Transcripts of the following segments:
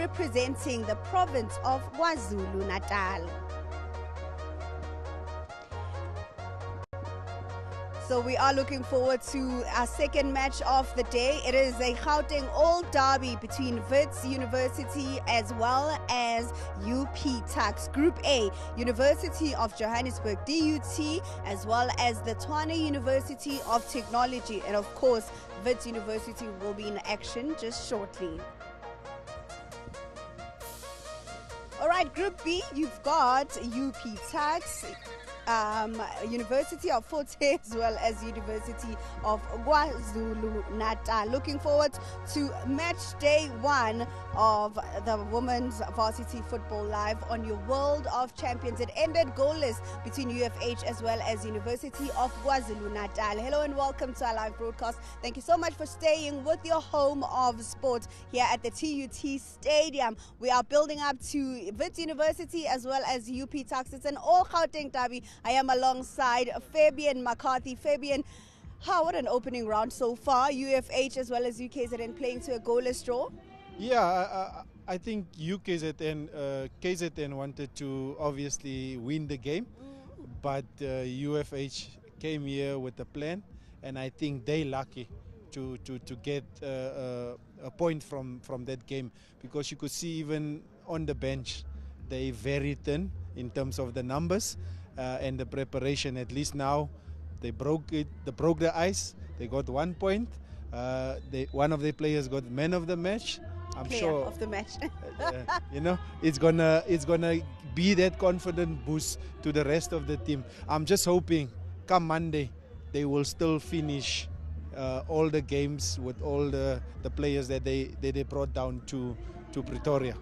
representing the province of KwaZulu-Natal. So we are looking forward to our second match of the day. It is a Gauteng Old Derby between Wits University as well as UP Tuks. Group A, University of Johannesburg, DUT, as well as the Tshwane University of Technology. And of course, Wits University will be in action just shortly. All right, Group B, you've got UP Tuks, University of Fort Hare, as well as University of KwaZulu-Natal. Looking forward to match day one of the Women's Varsity Football Live on your World of Champions. It ended goalless between UFH as well as University of KwaZulu-Natal. Hello and welcome to our live broadcast. Thank you so much for staying with your home of sport here at the TUT Stadium. We are building up to Wits University as well as UP Tuks. It's an all-Gauteng derby. I am alongside Fabian McCarthy. Fabian, what an opening round so far. UFH as well as UKZN playing to a goalless draw. Yeah, I think KZN wanted to obviously win the game, but UFH came here with a plan, and I think they lucky to get a point from that game, because you could see even on the bench they very thin in terms of the numbers. And the preparation. At least now they broke the ice. They got 1 point. One of the players got man of the match. I'm Player sure of the match. it's gonna be that confident boost to the rest of the team. I'm just hoping come Monday they will still finish all the games with all the players that they brought down to Pretoria.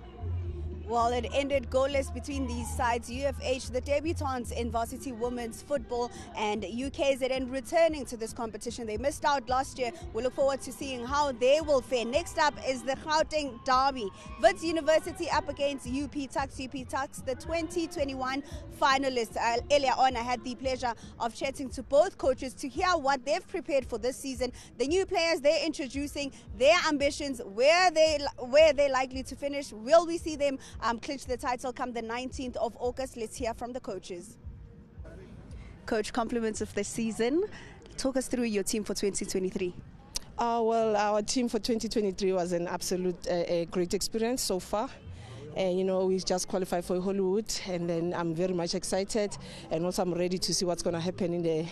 Well, it ended goalless between these sides. UFH, the debutantes in varsity women's football, and UKZN returning to this competition. They missed out last year. We look forward to seeing how they will fare. Next up is the Gauteng Derby. Wits University up against UP Tuks. UP Tuks, the 2021 finalists. Earlier on, I had the pleasure of chatting to both coaches to hear what they've prepared for this season, the new players they're introducing, their ambitions, where they're likely to finish. Will we see them clinch the title come the 19th of August? Let's hear from the coaches. Coach, compliments of the season. Talk us through your team for 2023. Well, our team for 2023 was an absolute great experience so far. And we just qualified for Hollywood, and then I'm very much excited, and also I'm ready to see what's going to happen in the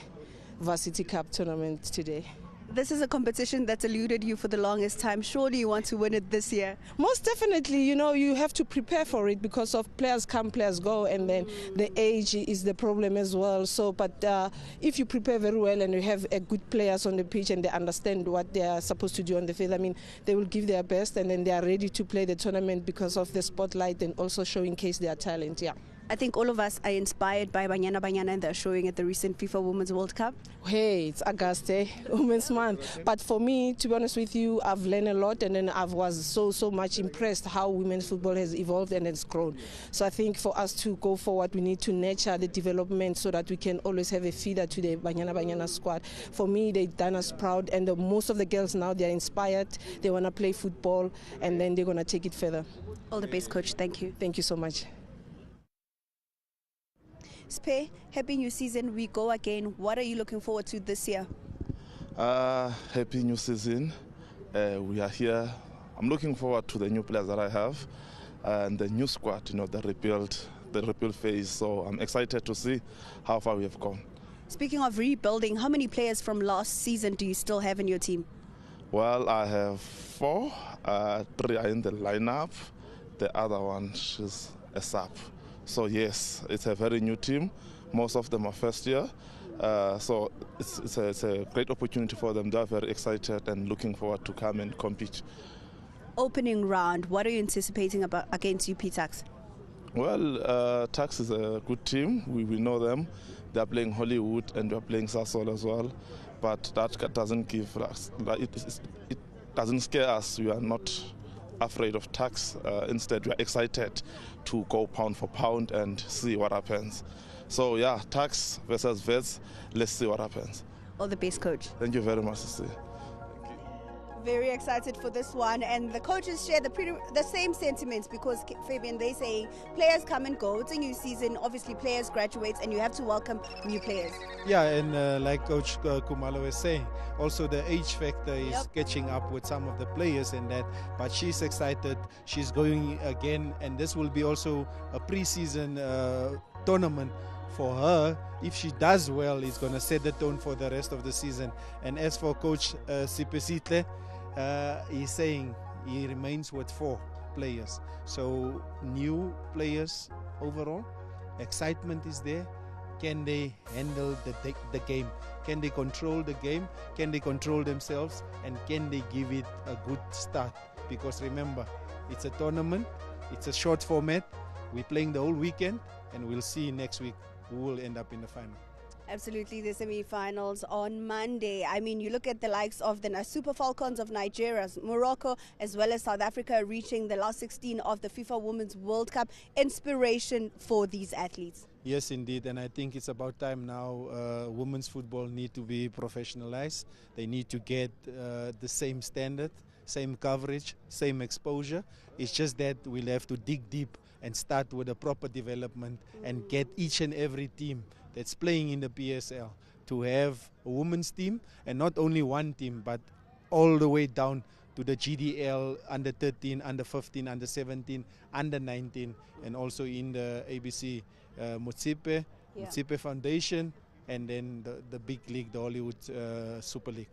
Varsity Cup tournament today. This is a competition that's eluded you for the longest time. Surely you want to win it this year. Most definitely, you have to prepare for it because of players come, players go, and then the age is the problem as well. So, but if you prepare very well and you have good players on the pitch and they understand what they are supposed to do on the field, they will give their best, and then they are ready to play the tournament because of the spotlight and also showcase their talent. Yeah. I think all of us are inspired by Banyana and their showing at the recent FIFA Women's World Cup. Hey, it's August, Women's Month. But for me, to be honest with you, I've learned a lot, and then I was so much impressed how women's football has evolved and it's grown. So I think for us to go forward, we need to nurture the development so that we can always have a feeder to the Banyana squad. For me, they've done us proud, and most of the girls now, they're inspired. They want to play football, and then they're going to take it further. All the best, Coach. Thank you. Thank you so much. Spe, happy new season. We go again. What are you looking forward to this year? Happy new season. We are here. I'm looking forward to the new players that I have and the new squad, the rebuild phase. So I'm excited to see how far we have gone. Speaking of rebuilding, how many players from last season do you still have in your team? Well, I have 4. 3 are in the lineup. The other one is a sub. So yes, it's a very new team. Most of them are first year. So it's a great opportunity for them. They are very excited and looking forward to come and compete. Opening round, what are you anticipating against UP Tuks? Well, Tuks is a good team. We know them. They are playing Hollywood and we are playing Sasol as well. But that doesn't give us, it doesn't scare us. We are not afraid of Tuks. Instead, we are excited to go pound for pound and see what happens. So yeah, Tuks versus Wits. Let's see what happens. All the best, Coach. Thank you very much, Sissy. Very excited for this one, and the coaches share the same sentiments because Fabian, they say players come and go. It's a new season. Obviously, players graduate, and you have to welcome new players. Yeah, and like Coach Kumalo was saying, also the age factor is catching up with some of the players and that. But she's excited. She's going again, and this will be also a pre-season tournament for her. If she does well, it's going to set the tone for the rest of the season. And as for Coach Sipesitle, he's saying he remains with 4 players. So new players overall. Excitement is there. Can they handle the game? Can they control the game? Can they control themselves? And can they give it a good start? Because remember, it's a tournament. It's a short format. We're playing the whole weekend, and we'll see next week who will end up in the final. Absolutely, the semi-finals on Monday. I mean, you look at the likes of the Super Falcons of Nigeria, Morocco, as well as South Africa reaching the last 16 of the FIFA Women's World Cup. Inspiration for these athletes. Yes, indeed, and I think it's about time now. Women's football need to be professionalized. They need to get the same standard, same coverage, same exposure. It's just that we'll have to dig deep and start with a proper development and get each and every team that's playing in the PSL to have a women's team, and not only one team, but all the way down to the GDL, under 13, under 15, under 17, under 19, and also in the ABC Motsepe Foundation, and then the big league, the Hollywood Super League.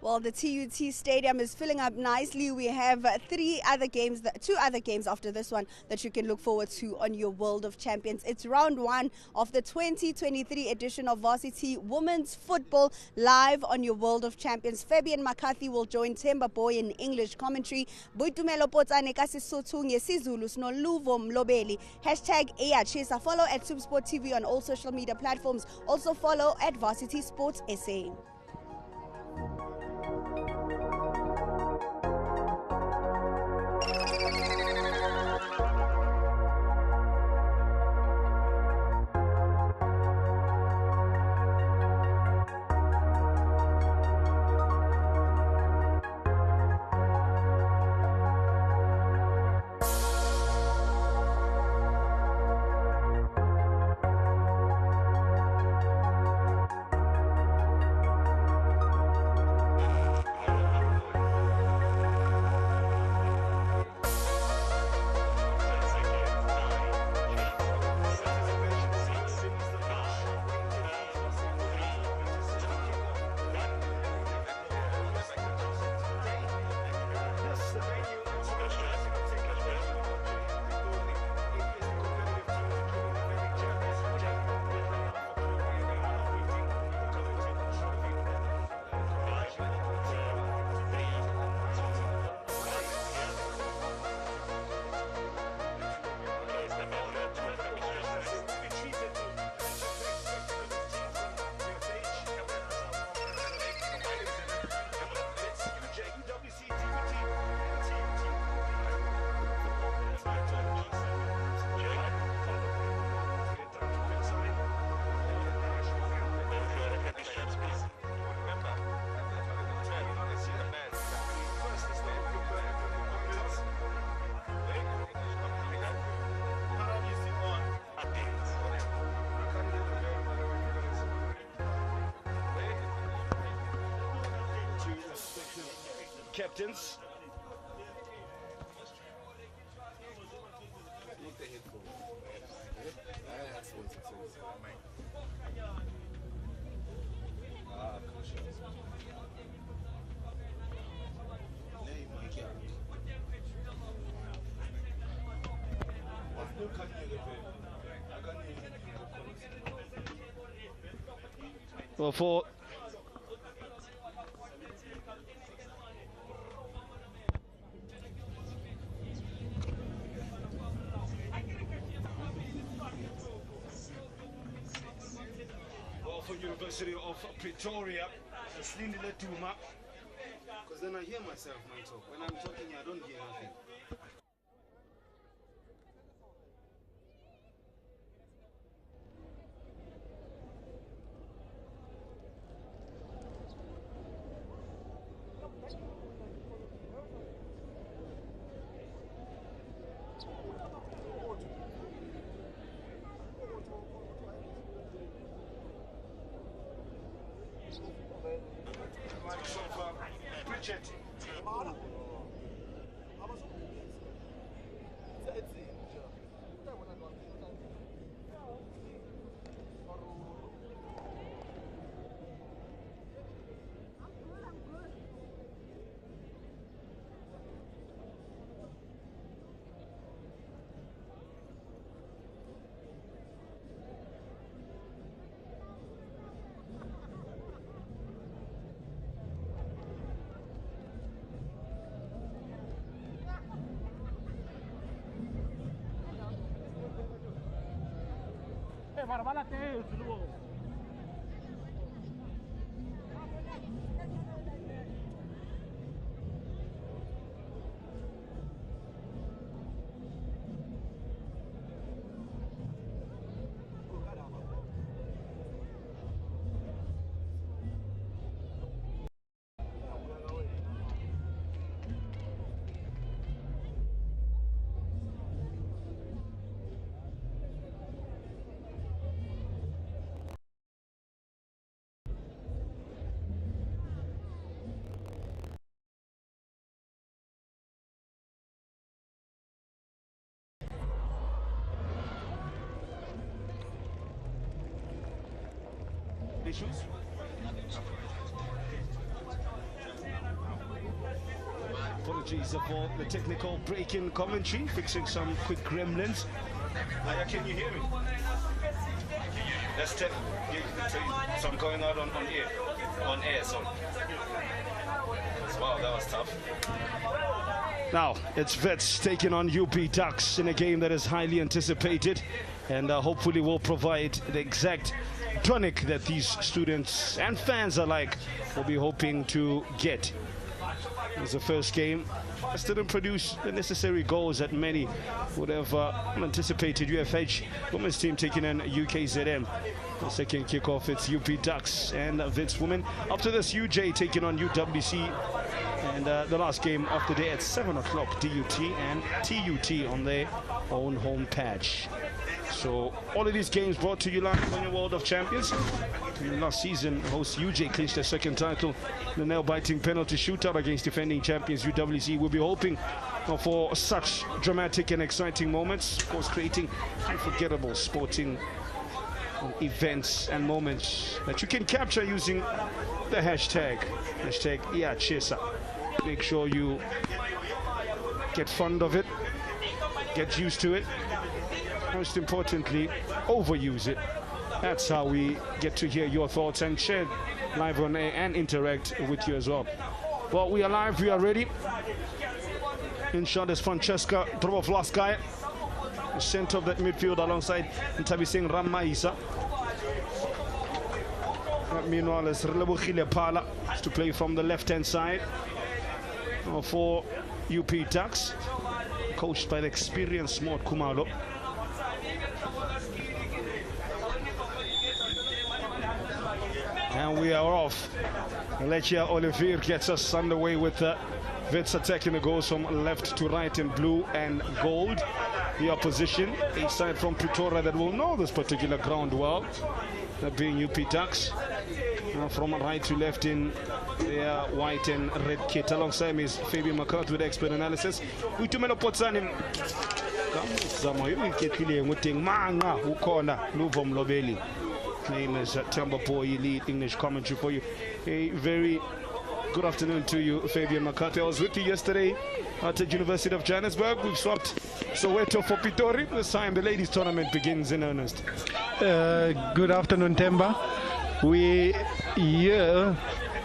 Well, the TUT Stadium is filling up nicely. We have 2 other games after this one that you can look forward to on your World of Champions. It's round 1 of the 2023 edition of Varsity Women's Football live on your World of Champions. Fabian McCarthy will join Themba Boy in English commentary. Boitumelo Potsane ka Sesotho ngeSizulu Luvo Mlobeli. #Eyachisa. Follow at SuperSport TV on all social media platforms. Also follow at Varsity Sports SA. Captains. Well, for University of Pretoria, Slindile Duma. Because then I hear myself, man, talk. When I'm talking, I don't hear nothing. Issues? Apologies for the technical break-in commentary, fixing some quick gremlins. Can you hear me? That's so I'm going out on air. On air, sorry. Wow, that was tough. Now, it's Wits taking on UP Tuks in a game that is highly anticipated and hopefully will provide the exact tonic that these students and fans alike will be hoping to get. It was the first game. It didn't produce the necessary goals that many would have anticipated. UFH women's team taking in UKZM. The second kickoff, it's UP Tuks and Wits women. After this, UJ taking on UWC. And the last game of the day at 7 o'clock, DUT and TUT on their own home patch. So all of these games brought to you live on your World of Champions. Last season, host UJ clinched their second title. The nail-biting penalty shootout against defending champions UWC. We'll be hoping for such dramatic and exciting moments. Of course, creating unforgettable sporting events and moments that you can capture using the hashtag #IyaChesa. Make sure you get fond of it, get used to it. Most importantly, overuse it. That's how we get to hear your thoughts and share live on air and interact with you as well. Well, we are live, we are ready. In shot is Francesca Drobovlaskaya, the center of that midfield alongside Ntabiseng Ramaisa. Meanwhile, it's Relebohile Pala to play from the left-hand side for UP Tuks, coached by the experienced Mort Kumalo. And we are off. Alechia Olivier gets us underway with Wits attacking the goals from left to right in blue and gold. The opposition, a side from Pretoria that will know this particular ground well, that being UP Tuks. From right to left in their white and red kit. Alongside me is Fabian McCart with expert analysis. We two men Potsanim. Name is Temba Boy, lead English commentary for you. A very good afternoon to you, Fabian McCarthy. I was with you yesterday at the University of Johannesburg. We've swapped Soweto for Pretoria. This time the ladies tournament begins in earnest. Good afternoon, Temba. We here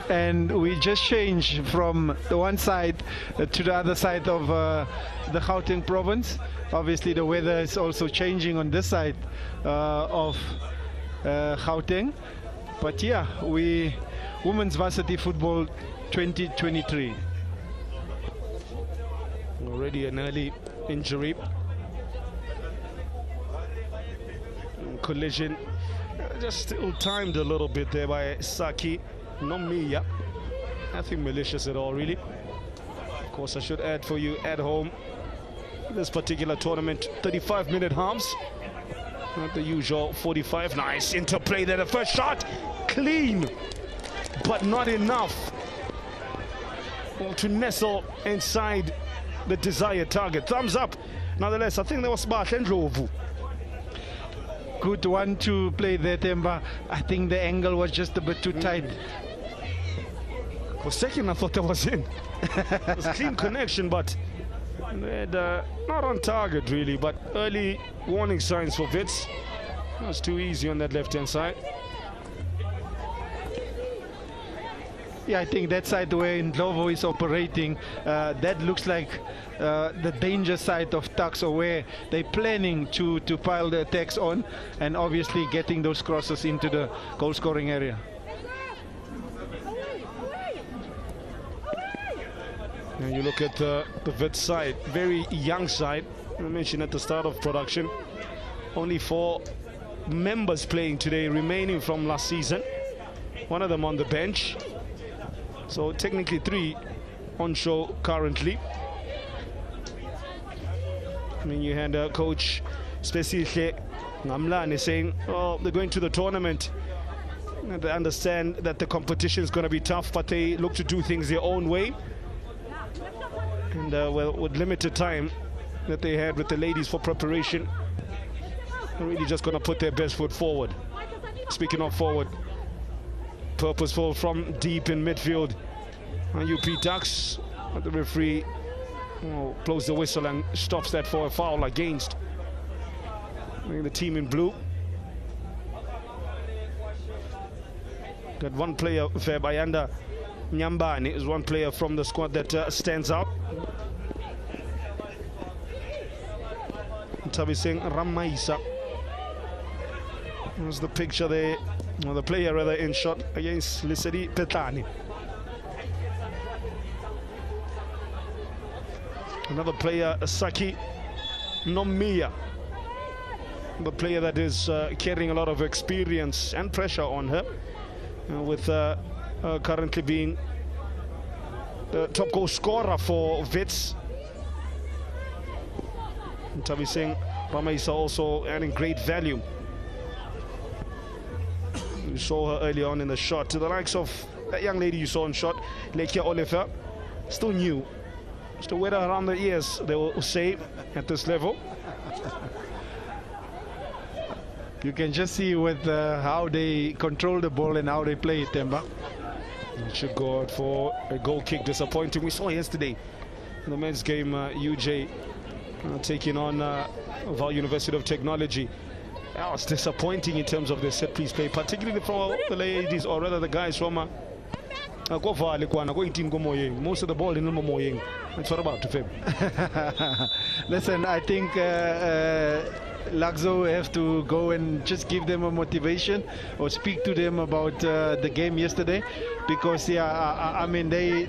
and we just changed from the one side to the other side of the Gauteng province. Obviously the weather is also changing on this side of Gauteng, but yeah, we women's varsity football 2023. Already an early injury, collision, just still timed a little bit there by Saki Nomiya. Nothing malicious at all, really. Of course, I should add for you at home, this particular tournament. 35-minute halves, not the usual 45. Nice interplay there. The first shot, clean, but not enough. Well, to nestle inside the desired target. Thumbs up. Nonetheless, I think that was smart and Ndlovu. Good one to play there, Temba. I think the angle was just a bit too tight. For a second, I thought that was in. It was a clean connection, but not on target, really. But early warning signs for Wits. It was too easy on that left-hand side. Yeah, I think that side where Ndlovu is operating, that looks like the danger side of Tuks, or where they're planning to pile the attacks on, and obviously getting those crosses into the goal-scoring area. Now you look at the Wits side, very young side. I mentioned at the start of production, only 4 members playing today, remaining from last season. One of them on the bench. So technically 3 on show currently. I mean, you had coach Spesihle Ngamlane saying, oh, they're going to the tournament. And they understand that the competition is going to be tough, but they look to do things their own way. And well, with limited time that they had with the ladies for preparation, they're really just going to put their best foot forward. Speaking of forward, purposeful from deep in midfield. UP Tuks, the referee blows the whistle and stops that for a foul against the team in blue. Got one player, Fairbayanda Nyambani, is one player from the squad that stands out. Tabi Singh Ramaisa. There's the picture there, or the player rather, in shot against Lisedi Petani. Another player, Saki Nomiya, the player that is carrying a lot of experience and pressure on her, with currently being the top goal scorer for Wits. Tabi Singh Ramaisa also adding great value. You saw her early on in the shot. To the likes of that young lady you saw in shot, Lekia Oliver, still new. Still wet around the ears, they will say, at this level. You can just see with how they control the ball and how they play it, Temba. It should go out for a goal kick. Disappointing. We saw yesterday in the men's game, UJ taking on Val University of Technology. That was disappointing in terms of the set piece play, particularly for the ladies, or rather the guys from most of the ball in Moyeng. That's what about to Feb. Listen, I think Laxo have to go and just give them a motivation, or speak to them about the game yesterday, because I mean they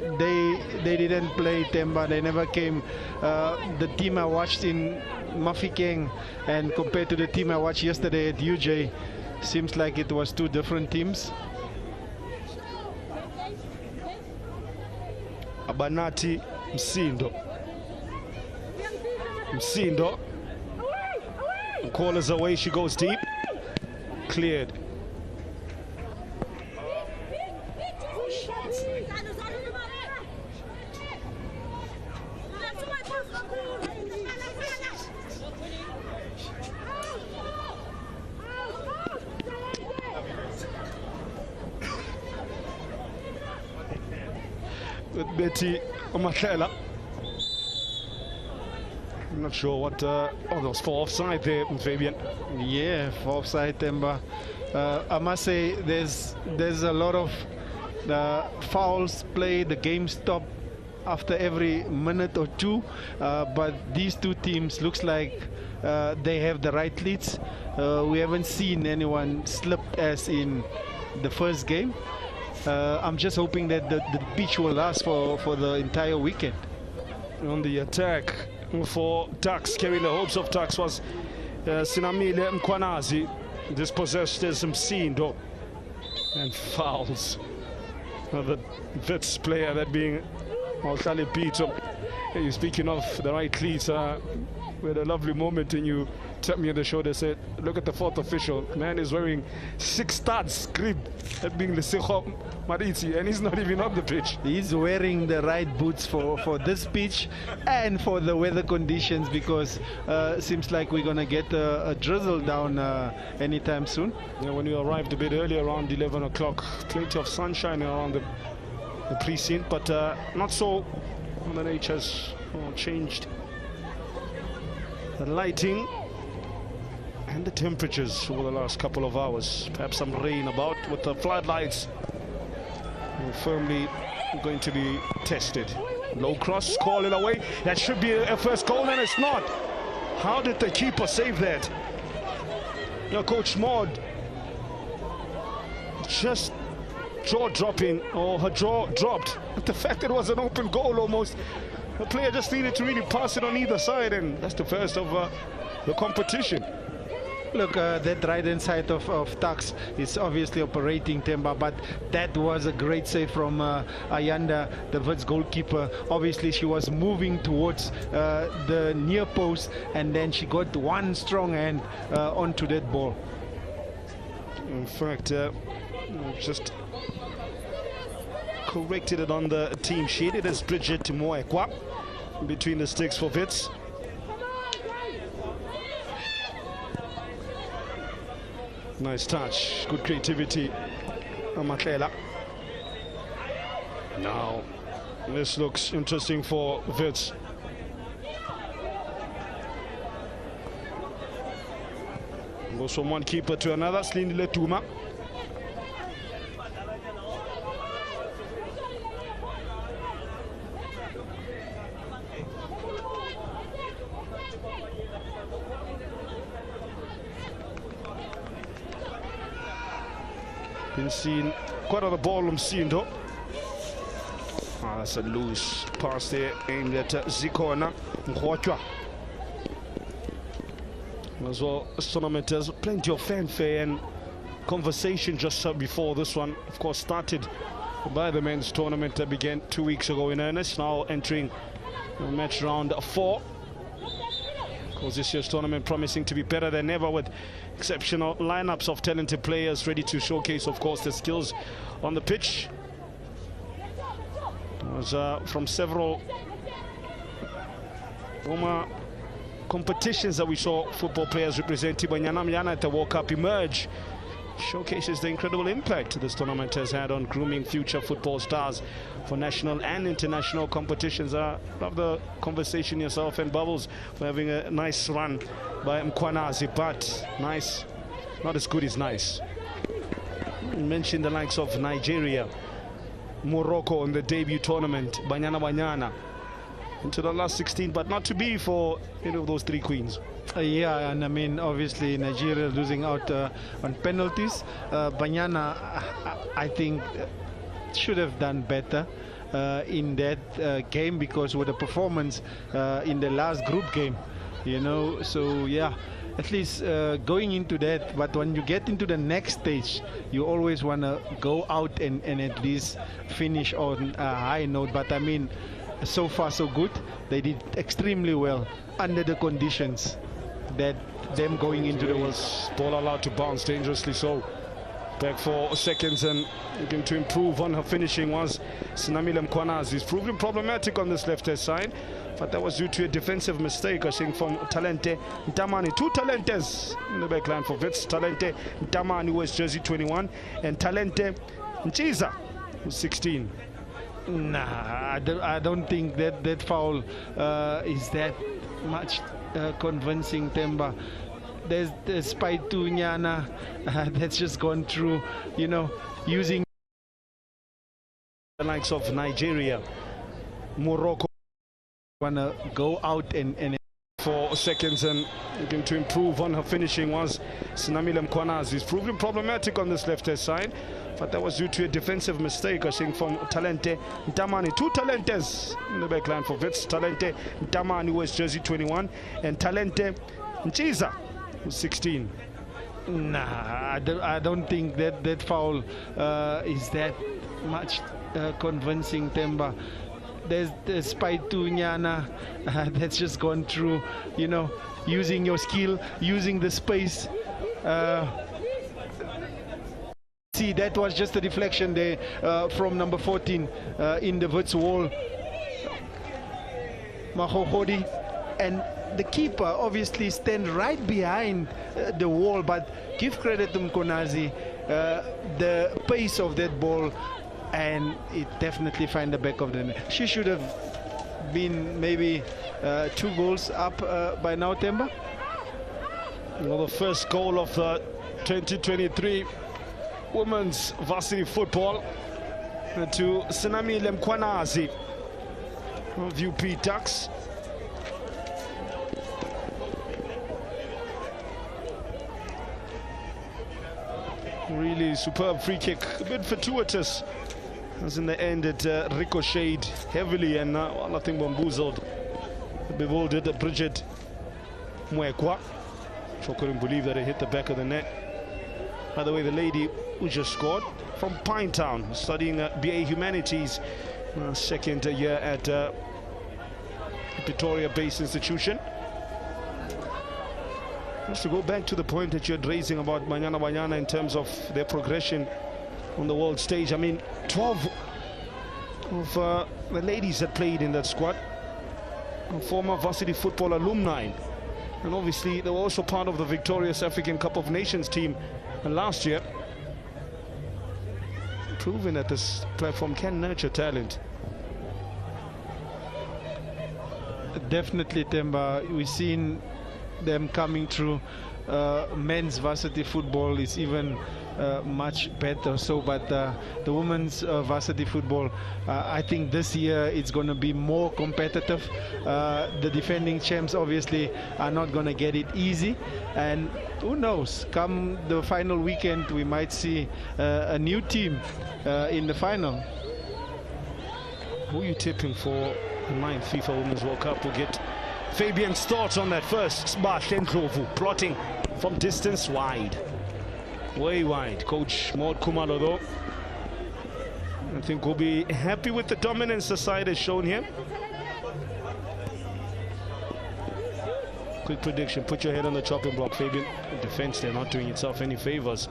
didn't play Temba. They never came. The team I watched in Mafikeng and compared to the team I watched yesterday at UJ, seems like it was 2 different teams. Abanati Msindo. Call is away, she goes deep. Cleared. With Betty Omakela. I'm not sure what. Oh, there was 4 offside there, Fabian. Yeah, 4 offside, Temba. I must say, there's a lot of fouls played. The game stopped after every minute or 2. But these 2 teams looks like they have the right leads. We haven't seen anyone slip as in the first game. I'm just hoping that the pitch will last for the entire weekend. On the attack for Tuks, carrying the hopes of Tuks, was Sinamile Mkwanazi, dispossessed as Msindo, and fouls. The Wits player, that being Maltali Pito, You're speaking of the right cleats. We had a lovely moment and you tapped me on the shoulder, said, look at the fourth official. Man is wearing 6 studs, crib, that being the Sekhop Mariti, and he's not even on the pitch. He's wearing the right boots for this pitch and for the weather conditions, because seems like we're going to get a drizzle down anytime soon. Yeah, when we arrived a bit earlier, around 11 o'clock, plenty of sunshine around the precinct, but not so. The nature has changed the lighting and the temperatures over the last couple of hours. Perhaps some rain about, with the floodlights firmly going to be tested. Low cross, call it away. That should be a first goal, and it's not. How did the keeper save that? Your Coach Maud just jaw dropping, or her jaw dropped. The fact that it was an open goal almost. The player just needed to really pass it on either side, and that's the first of the competition. Look, that right-hand side of Tuks is obviously operating, Temba, but that was a great save from Ayanda, the Wits goalkeeper. Obviously, she was moving towards the near post, and then she got one strong hand onto that ball. In fact, just corrected it on the team sheet. It is Bridget Moekwa between the sticks for Wits. Nice touch, good creativity, Amakela. Now, this looks interesting for Wits. Goes from one keeper to another, Slindile Tuma. Been seen quite on the ball, I'm seeing though. That's a loose pass there aimed at Zikona Mkhwachwa. As well, this tournament has plenty of fanfare and conversation just before this one. Of course, started by the men's tournament that began 2 weeks ago in earnest. Now entering match round 4. Of course, this year's tournament promising to be better than ever, with exceptional lineups of talented players ready to showcase, of course, their skills on the pitch. It was from several former competitions that we saw football players representing Banyana at the World Cup emerge. Showcases the incredible impact this tournament has had on grooming future football stars for national and international competitions. I love the conversation yourself and Bubbles for having a nice run by Mkwanazi, but nice, not as good as nice. You mentioned the likes of Nigeria, Morocco in the debut tournament, Banyana into the last 16, but not to be for any of those 3 queens. Yeah, and I mean, obviously Nigeria losing out on penalties. Banyana, I think, should have done better in that game, because with the performance in the last group game, you know. So yeah, at least going into that. But when you get into the next stage, you always want to go out and at least finish on a high note. But I mean, so far so good. They did extremely well under the conditions that them going into the World Cup. Ball allowed to bounce dangerously so. Back for seconds, and looking to improve on her finishing was Sinamile Mkwanazi. He's proven problematic on this left-hand side, but that was due to a defensive mistake, I think, from Talente Ntamani. 2 Talentes in the back line for Wits. Talente Ntamani, who wears jersey 21, and Talente Nchiza, who's 16. Nah, I don't think that foul is that much convincing, Temba. There's Spaitu Nyana that's just gone through, you know, using the likes of Nigeria, Morocco. Wanna go out and for seconds, and looking to improve on her finishing was Sinamile Mkwanazi. He's proven problematic on this left-hand side, but that was due to a defensive mistake, I think, from Talente Ntamani. 2 Talentes in the back line for Wits. Talente Ntamani, who wears jersey 21, and Talente Nchiza, who's 16. Nah, I don't think that foul is that much convincing, Temba. there's Spaitu Nyana that's just gone through, you know, using your skill, using the space. See, that was just a deflection there from number 14 in the Wits wall. Mahohodi, and the keeper obviously stand right behind the wall, but give credit to Mkonazi, the pace of that ball, and it definitely find the back of the net. She should have been maybe 2 goals up by now, Temba. Well, the first goal of the 2023 women's varsity football to Tsunami Lemkwanazi of UP Tuks. Really superb free kick, a bit fortuitous, as in the end it ricocheted heavily and well, I think bamboozled, bewildered Bridget Mwekwa. She couldn't believe that it hit the back of the net. By the way, the lady who just scored from Pinetown, studying BA Humanities, second year at Pretoria-based institution. Just to go back to the point that you're raising about Banyana in terms of their progression on the world stage. I mean, 12 of the ladies that played in that squad are former varsity football alumni. And obviously, they were also part of the victorious African Cup of Nations team last year, proving that this platform can nurture talent. Definitely, Temba. We've seen them coming through. Men's varsity football is even much better, so but the women's varsity football, I think this year it's going to be more competitive. The defending champs obviously are not going to get it easy, and who knows, come the final weekend we might see a new team in the final. Who are you tipping for the 9th FIFA Women's World Cup? We'll get Fabian's thoughts on that first. Ndlovu plotting from distance, wide, way wide. Coach Maud Khumalo, though, I think will be happy with the dominance the side has shown here. Quick prediction, put your head on the chopping block, Fabian. Defense, they're not doing itself any favors.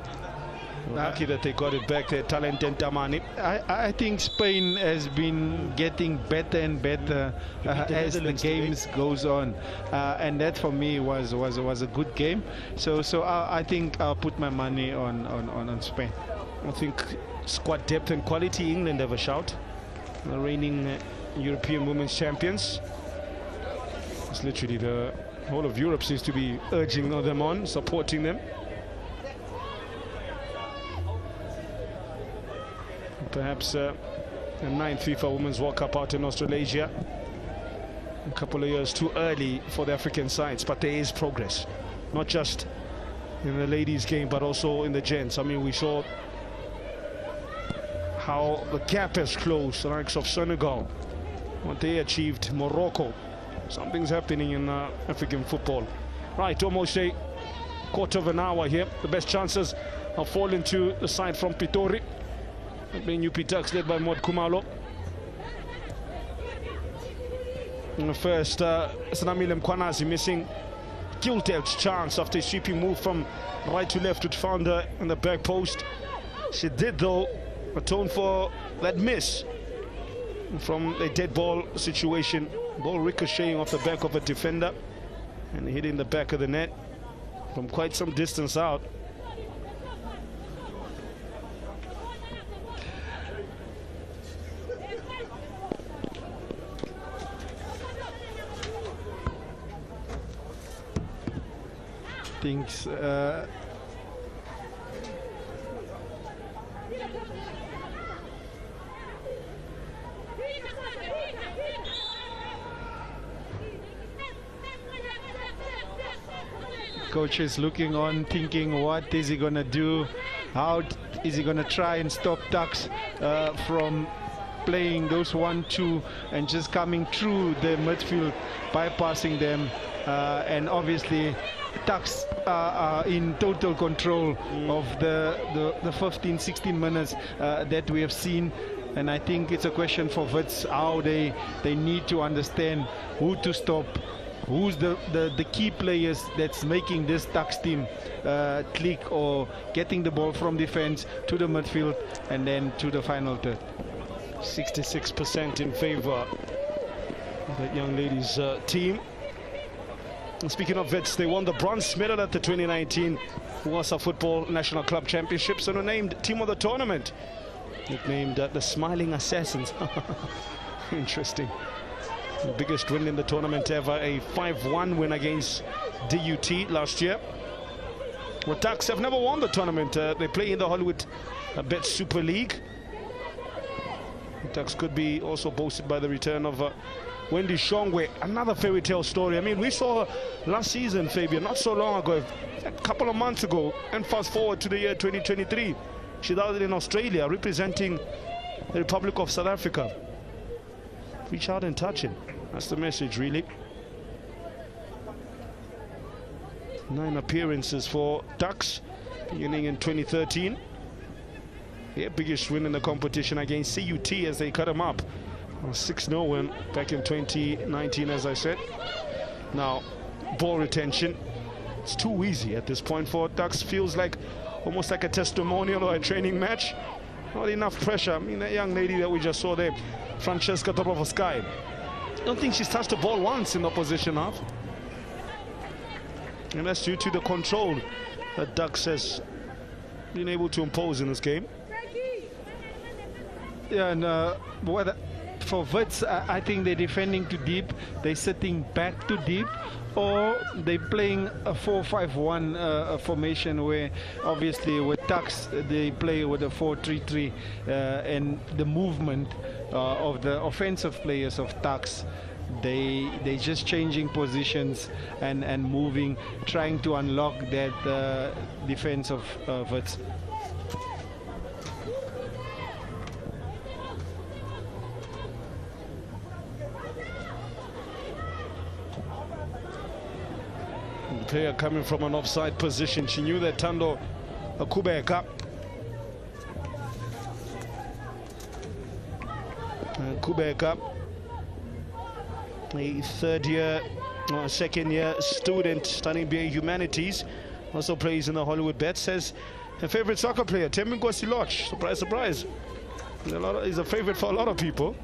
Lucky that they got it back there, Talent and Tamani. I think Spain has been getting better and better as the games goes on, and that for me was a good game. So I think I'll put my money on Spain. I think squad depth and quality, England have a shout. The reigning European women's champions. It's literally the whole of Europe seems to be urging them on, supporting them. Perhaps the 9th FIFA Women's World Cup out in Australasia. A couple of years too early for the African sides, but there is progress. Not just in the ladies' game, but also in the gents. I mean, we saw how the gap has closed, the likes of Senegal, what they achieved, Morocco. Something's happening in African football. Right, almost a quarter of an hour here. The best chances are falling to the side from Pretoria. Being UP Tuks led by Maud Khumalo. In the first, Tsunami Lemkwanazi missing gilt-edged chance after a sweeping move from right to left, which found her in the back post. She did, though, atone for that miss from a dead ball situation. Ball ricocheting off the back of a defender and hitting the back of the net from quite some distance out. Things coach is looking on, thinking what is he gonna do, how is he gonna try and stop Tuks from playing those 1-2 and just coming through the midfield, bypassing them, and obviously Tuks are in total control of the 15-16 minutes that we have seen. And I think it's a question for Wits how they need to understand who to stop, who's the key players that's making this Tuks team click, or getting the ball from defense to the midfield and then to the final third. 66% in favor of that young ladies team. And speaking of Wits, they won the bronze medal at the 2019 Wasa Football National Club Championships and were named team of the tournament, nicknamed the Smiling Assassins. Interesting. The biggest win in the tournament ever, a 5-1 win against DUT last year. Well, Tuks have never won the tournament. They play in the Hollywood Bet Super League. Tuks could be also boasted by the return of Wendy Shongwe, another fairy tale story. I mean, we saw her last season, Fabian, not so long ago, a couple of months ago, and fast forward to the year 2023. She's out in Australia representing the Republic of South Africa. Reach out and touch him. That's the message, really. 9 appearances for Tuks, beginning in 2013. Their biggest win in the competition against CUT as they cut them up. A 6-0 win back in 2019, as I said. Now, ball retention, it's too easy at this point for Tuks. Feels like almost like a testimonial or a training match. Not enough pressure. I mean, that young lady that we just saw there, Francesca Topovskaya, I don't think she's touched the ball once in the opposition half. And that's due to the control that Tuks has been able to impose in this game. Yeah, and for Wits, I think they're defending too deep, they're sitting back too deep, or they're playing a 4-5-1 formation where obviously with Tuks they play with a 4-3-3, and the movement of the offensive players of Tuks, they just changing positions and moving, trying to unlock that defense of Wits. Player coming from an offside position. She knew that Tando Kubeka. Kubeka, a second-year student studying BA Humanities, also plays in the Hollywood Bet, says her favorite soccer player, Temminkosi Loch. Surprise, surprise. He's a favorite for a lot of people.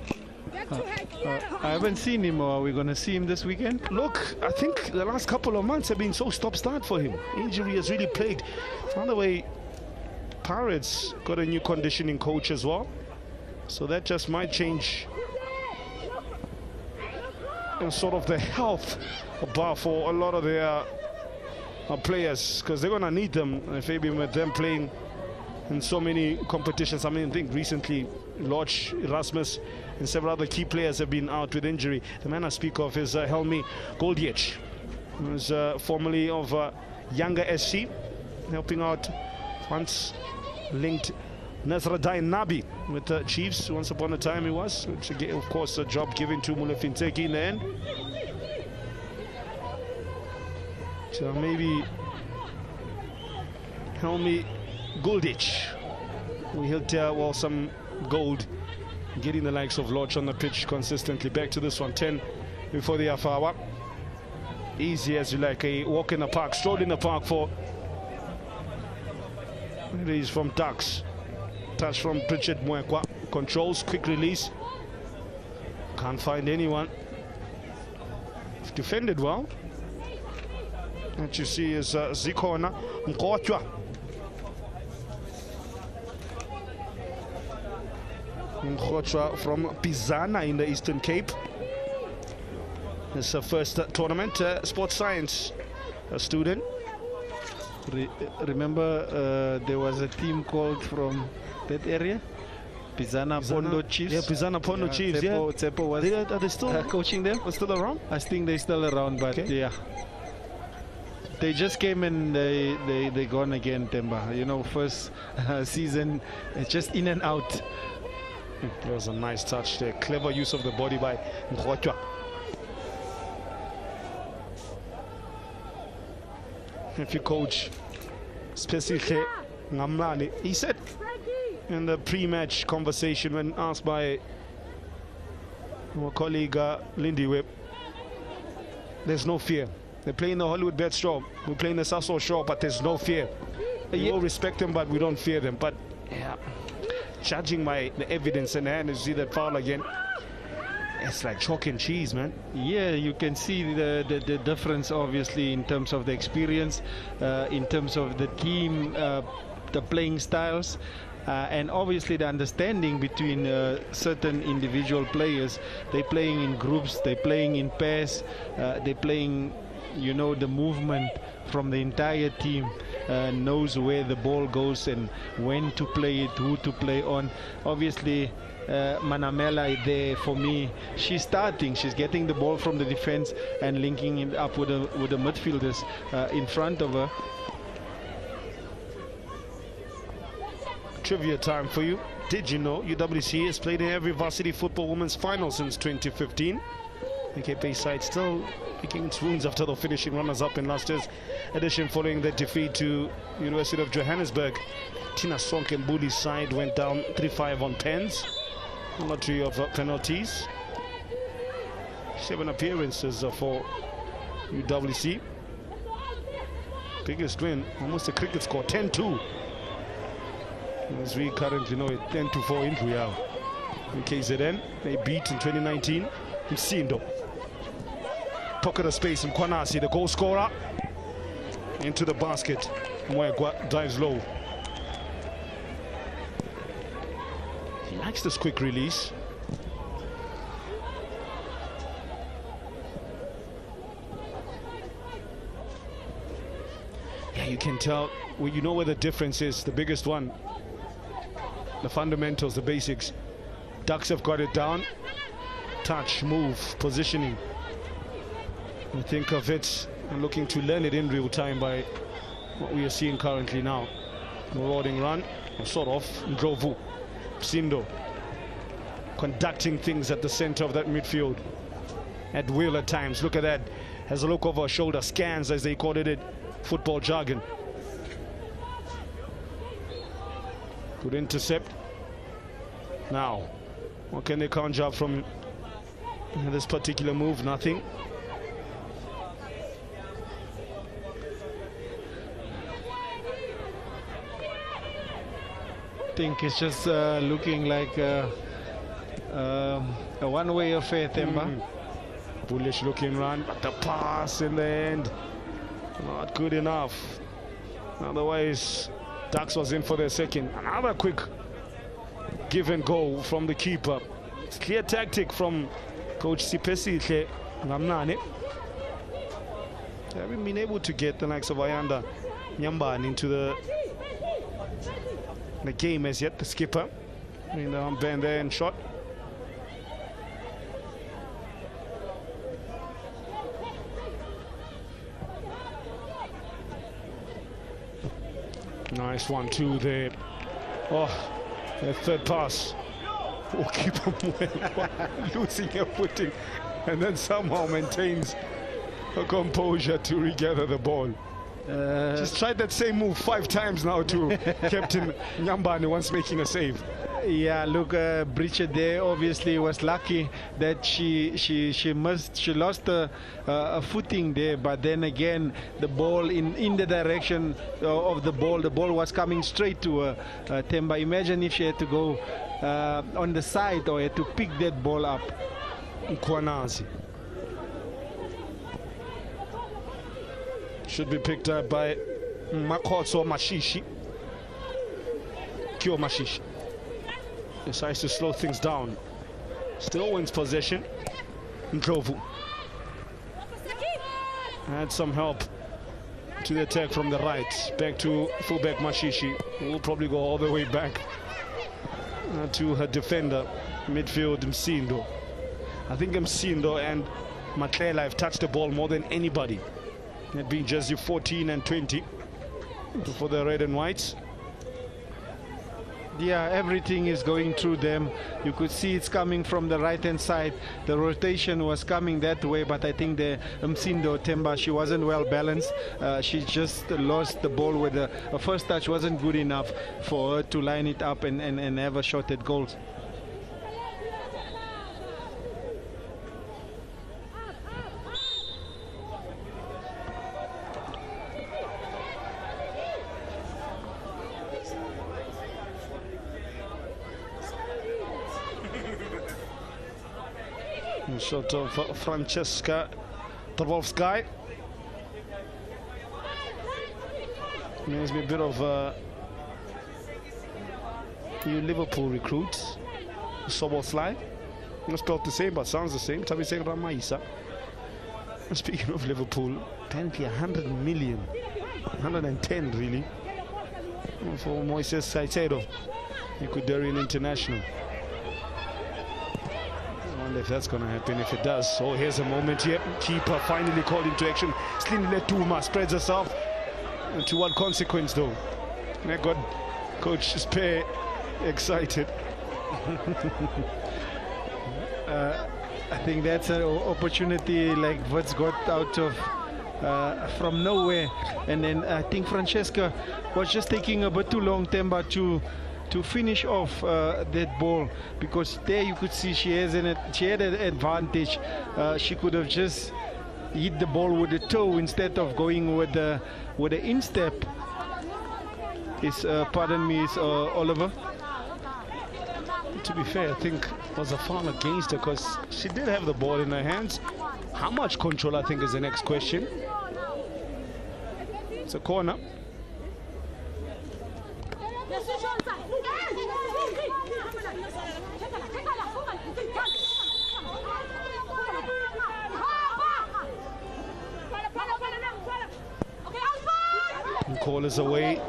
I haven't seen him. Are we going to see him this weekend? Look, I think the last couple of months have been so stop-start for him. Injury has really plagued. By the way, Pirates got a new conditioning coach as well, so that just might change sort of the health bar for a lot of their players, because they're going to need them, Fabian, with them playing in so many competitions. I mean, I think recently Lodge, Erasmus, and several other key players have been out with injury. The man I speak of is Helmi Goldic, who's formerly of Younger SC, helping out once linked Nasradine Nabi with the Chiefs. Once upon a time he was, which again, of course, a job given to Mulefinteki in the end. So maybe Helmi Goldic will hit some gold, getting the likes of Lodge on the pitch consistently. Back to this one, 10 before the half hour. Easy as you like, a walk in the park, stroll in the park for release from Tuks. Touch from Bridget Mwekwa, controls, quick release. Can't find anyone. Defended well. What you see is Zikona Mkotwa. Mkotwa from Pizana in the Eastern Cape. It's her first tournament, sports science student. Remember there was a team called from that area, Pizana Pondo Chiefs. Yeah, Pizana Pondo Chiefs. Tsepo was Are they still coaching them? Are still around? I think they're still around, but okay. Yeah, they just came and they gone again. Temba, you know, first season, just in and out. That was a nice touch there. Clever use of the body by Mkhotwa. If you coach Spesihle Ngamlani, he said in the pre-match conversation when asked by our colleague Lindy Webb, there's no fear. They're playing the Hollywood Bet Shore. We're playing the Sasol Shore, but there's no fear. We all respect them, but we don't fear them. But yeah, judging by the evidence in hand, you see that foul again. It's like chalk and cheese, man. Yeah, you can see the difference, obviously, in terms of the experience, in terms of the team, the playing styles. And obviously the understanding between certain individual players. They're playing in groups, they're playing in pairs, they're playing, you know, the movement from the entire team knows where the ball goes and when to play it, who to play on. Obviously Manamela there, for me, she's starting, she's getting the ball from the defense and linking it up with the midfielders in front of her. Trivia time for you. Did you know UWC has played in every varsity football women's final since 2015? The Cape Bay side still picking its wounds after the finishing runners-up in last year's edition following their defeat to University of Johannesburg. Tina Sonk and Buli's side went down 3-5 on pens. A lottery of penalties. 7 appearances for UWC. Biggest win, almost a cricket score, 10-2. As we currently know it, 10-4 in Kuyao. In KZN, they beat in 2019 Msindo. Pocket of space in Kwanasi, the goal scorer. Into the basket. Mwegwa dives low. He likes this quick release. Yeah, you can tell, well, you know where the difference is, the biggest one. The fundamentals, the basics. Ducks have got it down. Touch, move, positioning. You think of it and looking to learn it in real time by what we are seeing currently now. Marauding run, sort of, Ndlovu, Sindo, conducting things at the center of that midfield. At will at times, look at that. Has a look over her shoulder, scans as they call it in football jargon. Good intercept. Now, what can they conjure up from this particular move? Nothing. I think it's just looking like a one-way affair, Themba. Bullish looking run, but the pass in the end, not good enough. Otherwise, Tuks was in for their second. Another quick give and go from the keeper. It's clear tactic from Coach Sipesi Ngamnane. They haven't been able to get the likes of Ayanda Nyamban into the game as yet. The skipper in the armband there and shot. Nice 1-2 there. Oh, the third pass. Oh, keeper losing her footing and then somehow maintains her composure to regather the ball. Just tried that same move 5 times now to Captain Nyambane once making a save. Yeah, look, Bridget there obviously was lucky that she lost a footing there, but then again the ball in the direction of the ball was coming straight to her. Themba, imagine if she had to go on the side or had to pick that ball up. Kwanazi should be picked up by Makotso Mashishi. Kyo Mashishi decides to slow things down. Still wins possession. Ndlovu had some help to the attack from the right. Back to fullback Mashishi, who will probably go all the way back to her defender, midfield Msindo. I think Msindo and Matlela have touched the ball more than anybody. They've been jersey 14 and 20 for the red and whites. Yeah, everything is going through them. You could see it's coming from the right-hand side. The rotation was coming that way, but I think the Msindo Temba, she wasn't well balanced. She just lost the ball with her first touch wasn't good enough for her to line it up and have a shot at goals. Shot of Francesca Trwowska. Reminds me a bit of you Liverpool recruits, Soboslai. Not spelled the same, but sounds the same. Tabi saying Ramaisa. Speaking of Liverpool, apparently 100 million, 110 really, for Moises Caicedo, Ecuadorian international. If that's going to happen, if it does. So here's a moment here. Keeper finally called into action. Slini Letuma spreads herself. And to what consequence, though? My God, Coach Spare excited. I think that's an opportunity like Wits got out of from nowhere. And then I think Francesca was just taking a bit too long, Temba, to finish off that ball, because there you could see she had an advantage. She could have just hit the ball with the toe instead of going with the instep. Pardon me, Oliver. To be fair, I think it was a foul against her because she did have the ball in her hands. How much control, I think, is the next question. It's a corner. Call is away,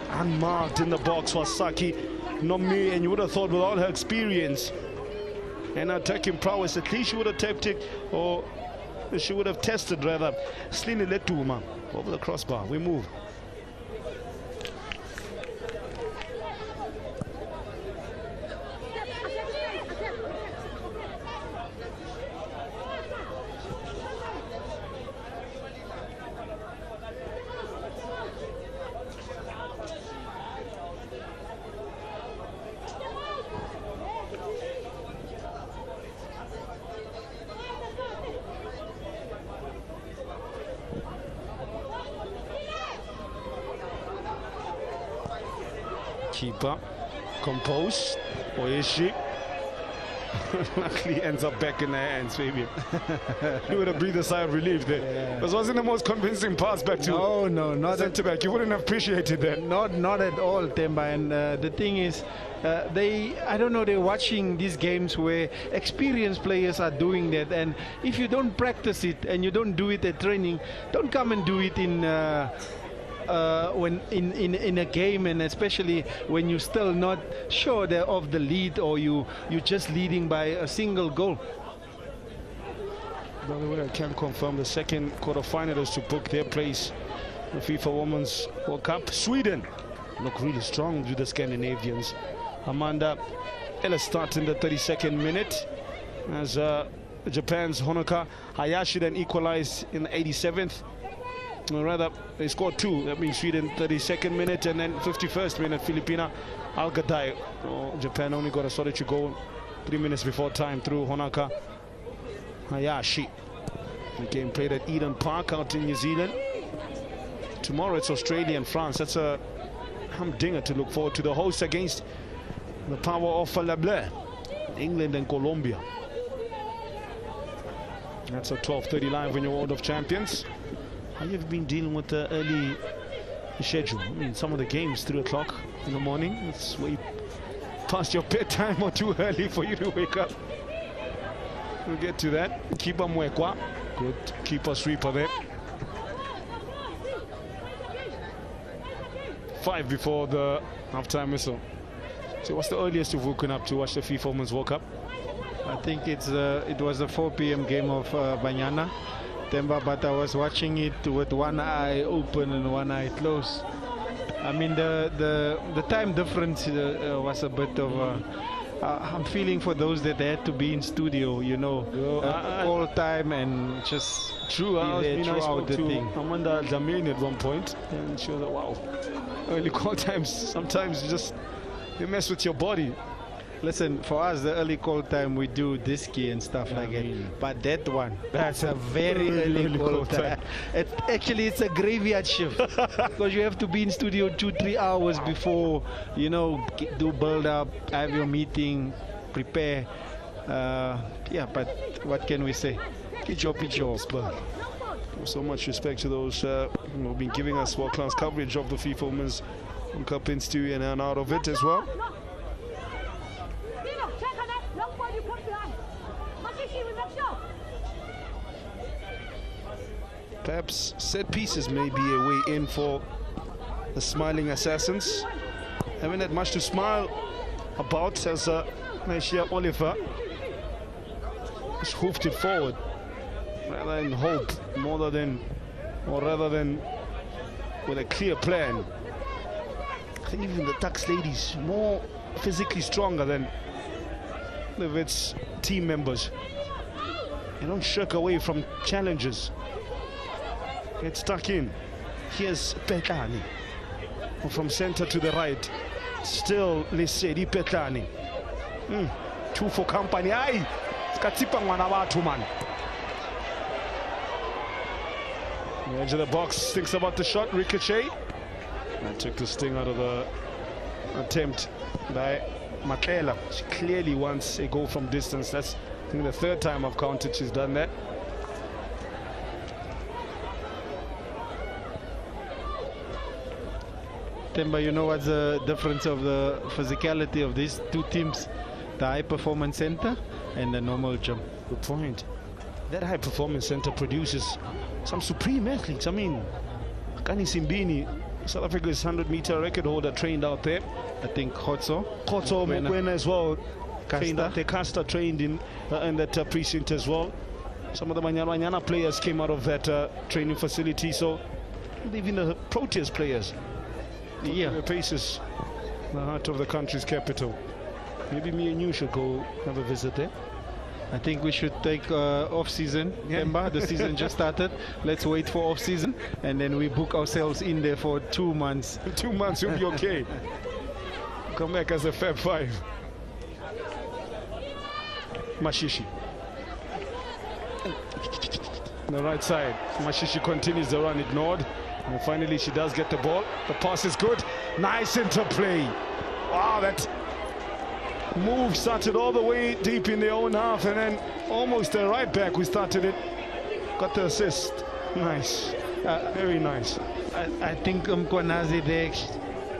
unmarked in the box was Saki Nomi, and you would have thought with all her experience and attacking prowess, at least she would have tapped it, or she would have tested rather. Slini Letuma over the crossbar. We move. Keeper composed, or is she? Luckily ends up back in her hands, maybe. You would have breathed a sigh of relief there. Yeah. This wasn't the most convincing pass back to not centre back. You wouldn't have appreciated that. Not at all, Temba. And the thing is, I don't know, they're watching these games where experienced players are doing that, and if you don't practice it and you don't do it at training, don't come and do it in when in a game, and especially when you're still not sure of the lead, or you're just leading by a single goal. By the way, I can confirm the second quarterfinalists to book their place in the FIFA Women's World Cup. Sweden look really strong with the Scandinavians. Amanda Ellis starts in the 32nd minute as Japan's Honoka Hayashi then equalized in the 87th. Or rather, they scored two. That means Sweden 32nd minute, and then 51st minute Filipina Algadai. Japan only got a solitary goal 3 minutes before time through Honoka Hayashi. The game played at Eden Park out in New Zealand. Tomorrow it's Australia and France. That's a humdinger to look forward to. The hosts against the power of Le Bleu, England and Colombia. That's a 12:30 live when you're World of Champions. How have you been dealing with the early schedule? I mean, some of the games 3 o'clock in the morning. It's way past your bedtime or too early for you to wake up. We'll get to that. Keeper Mwekwa, good keeper sweeper there. 5 before the halftime whistle. So what's the earliest you've woken up to watch the FIFA Women's World Cup? I think it was a 4 p.m. game of Banyana, Temba, but I was watching it with one eye open and one eye closed. I mean, the time difference was a bit of I'm feeling for those that had to be in studio, you know, all time and just true. I spoke the to thing. Amanda Dlamini at one point, and she was like, wow, early call times, sometimes you mess with your body. Listen, for us, the early call time, we do disky and stuff like that. But that one, that's a very early call time. It's a graveyard shift because you have to be in studio 2-3 hours before, you know, do build up, have your meeting, prepare. Yeah, but what can we say? Good job. So much respect to those who have been giving us world-class coverage of the FIFA Women's World Cup in studio and out of it as well. Perhaps set pieces may be a way in for the smiling assassins. Haven't had much to smile about as Naishia Oliver has hoofed it forward rather than hope, rather than with a clear plan. I think even the Tuks ladies more physically stronger than the Wits team members. They don't shirk away from challenges. Get stuck in. Here's Petlani. From center to the right. Still Lesedi Petlani. 2 for company. Aye. Skatipa ngwana batho man. The edge of the box, thinks about the shot, ricochet. That took the sting out of the attempt by Makela. She clearly wants a goal from distance. That's, I think, the 3rd time I've counted she's done that. Temba, you know what's the difference of the physicality of these two teams? The high performance center and the normal gym. Good point. That high performance center produces some supreme athletes. I mean, Kani Simbini, South Africa's 100-meter record holder, trained out there. I think Khotso Mokoena as well. Trained out there. Casta trained in that precinct as well. Some of the Manyana players came out of that training facility. So even the Proteas players. Yeah, the paces, the heart of the country's capital. Maybe me and you should go have a visit there. I think we should take off-season. Temba, the season just started. Let's wait for off-season, and then we book ourselves in there for 2 months. 2 months, you'll be okay. Come back as a Fab 5. Mashishi. On the right side, Mashishi continues the run, ignored. And finally she does get the ball. The pass is good. Nice interplay. Wow, that move started all the way deep in their own half, and then almost the right back who started it got the assist. Nice. Very nice. I think Mkwanazi,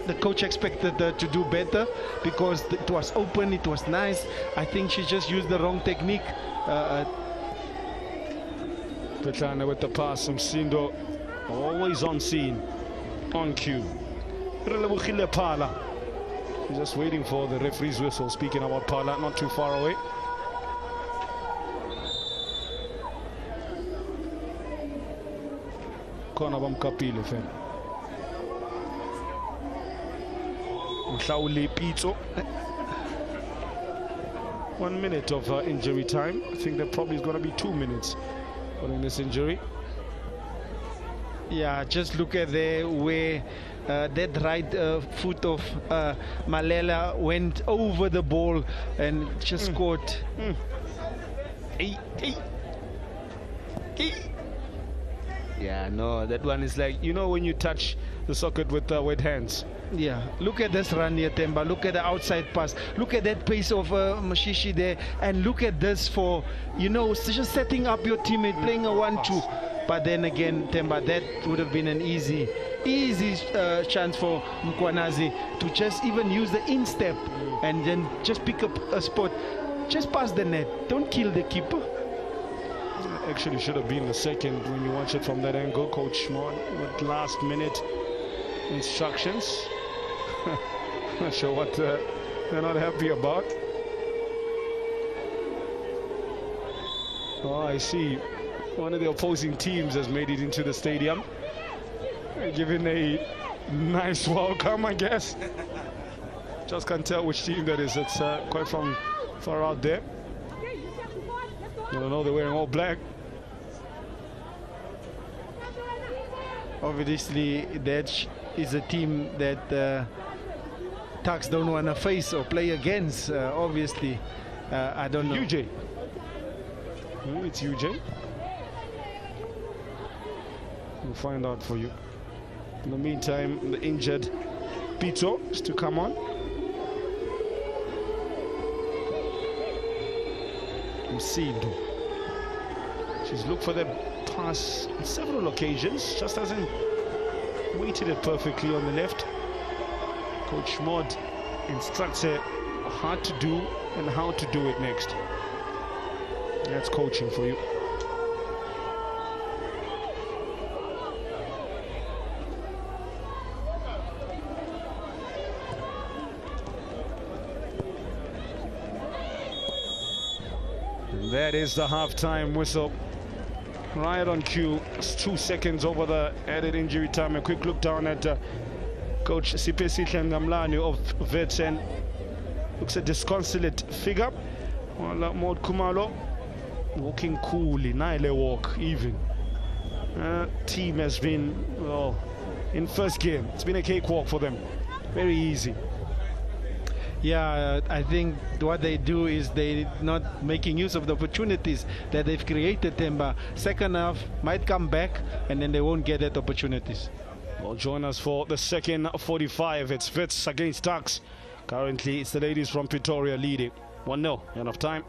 the coach expected her to do better because it was open, it was nice. I think she just used the wrong technique. Petlana with the pass from Sindo. Always on scene, on cue. Just waiting for the referee's whistle. Speaking about Pala, not too far away. Kona bamkapile fam. Mhlawuli Pitso. 1 minute of injury time. I think there probably is going to be 2 minutes following this injury. Yeah, just look at there where that right foot of Malela went over the ball and just caught. Yeah, no, that one is like, you know, when you touch the socket with wet hands. Yeah, look at this run here, Temba. Look at the outside pass. Look at that pace of Mashishi there. And look at this for, you know, just setting up your teammate, playing a 1-2. But then again, Temba, that would have been an easy chance for Mkwanazi to just even use the instep and then just pick up a spot just past the net. Don't kill the keeper. Actually should have been the second when you watch it from that angle. Coach Mon with last minute instructions. Not sure what they're not happy about. Oh, I see. One of the opposing teams has made it into the stadium, given a Nice welcome, I guess. Just can't tell which team that is. It's quite from far out there. I don't know, they're wearing all black. Obviously, that is a team that Tuks don't want to face or play against. Obviously, I don't know. UJ. It's UJ. We'll find out for you. In the meantime, the injured Pito is to come on. Msindo. She's looked for the pass on several occasions, just hasn't weighted it perfectly on the left. Coach Mod instructs her how to do and how to do it next. That's coaching for you. And that is the half-time whistle. Right on cue. It's 2 seconds over the added injury time. A quick look down at Coach Sipesi Ngamlani of Wits, and looks a disconsolate figure. Maud Kumalo walking coolly, Nile walk even. Team has been, well, in first game, it's been a cakewalk for them. Very easy. Yeah, I think what they do is they not making use of the opportunities that they've created. Temba second half might come back and then they won't get that opportunities. Well, join us for the second 45. It's Wits against Tuks. Currently, it's the ladies from Pretoria leading 1-0. End of time.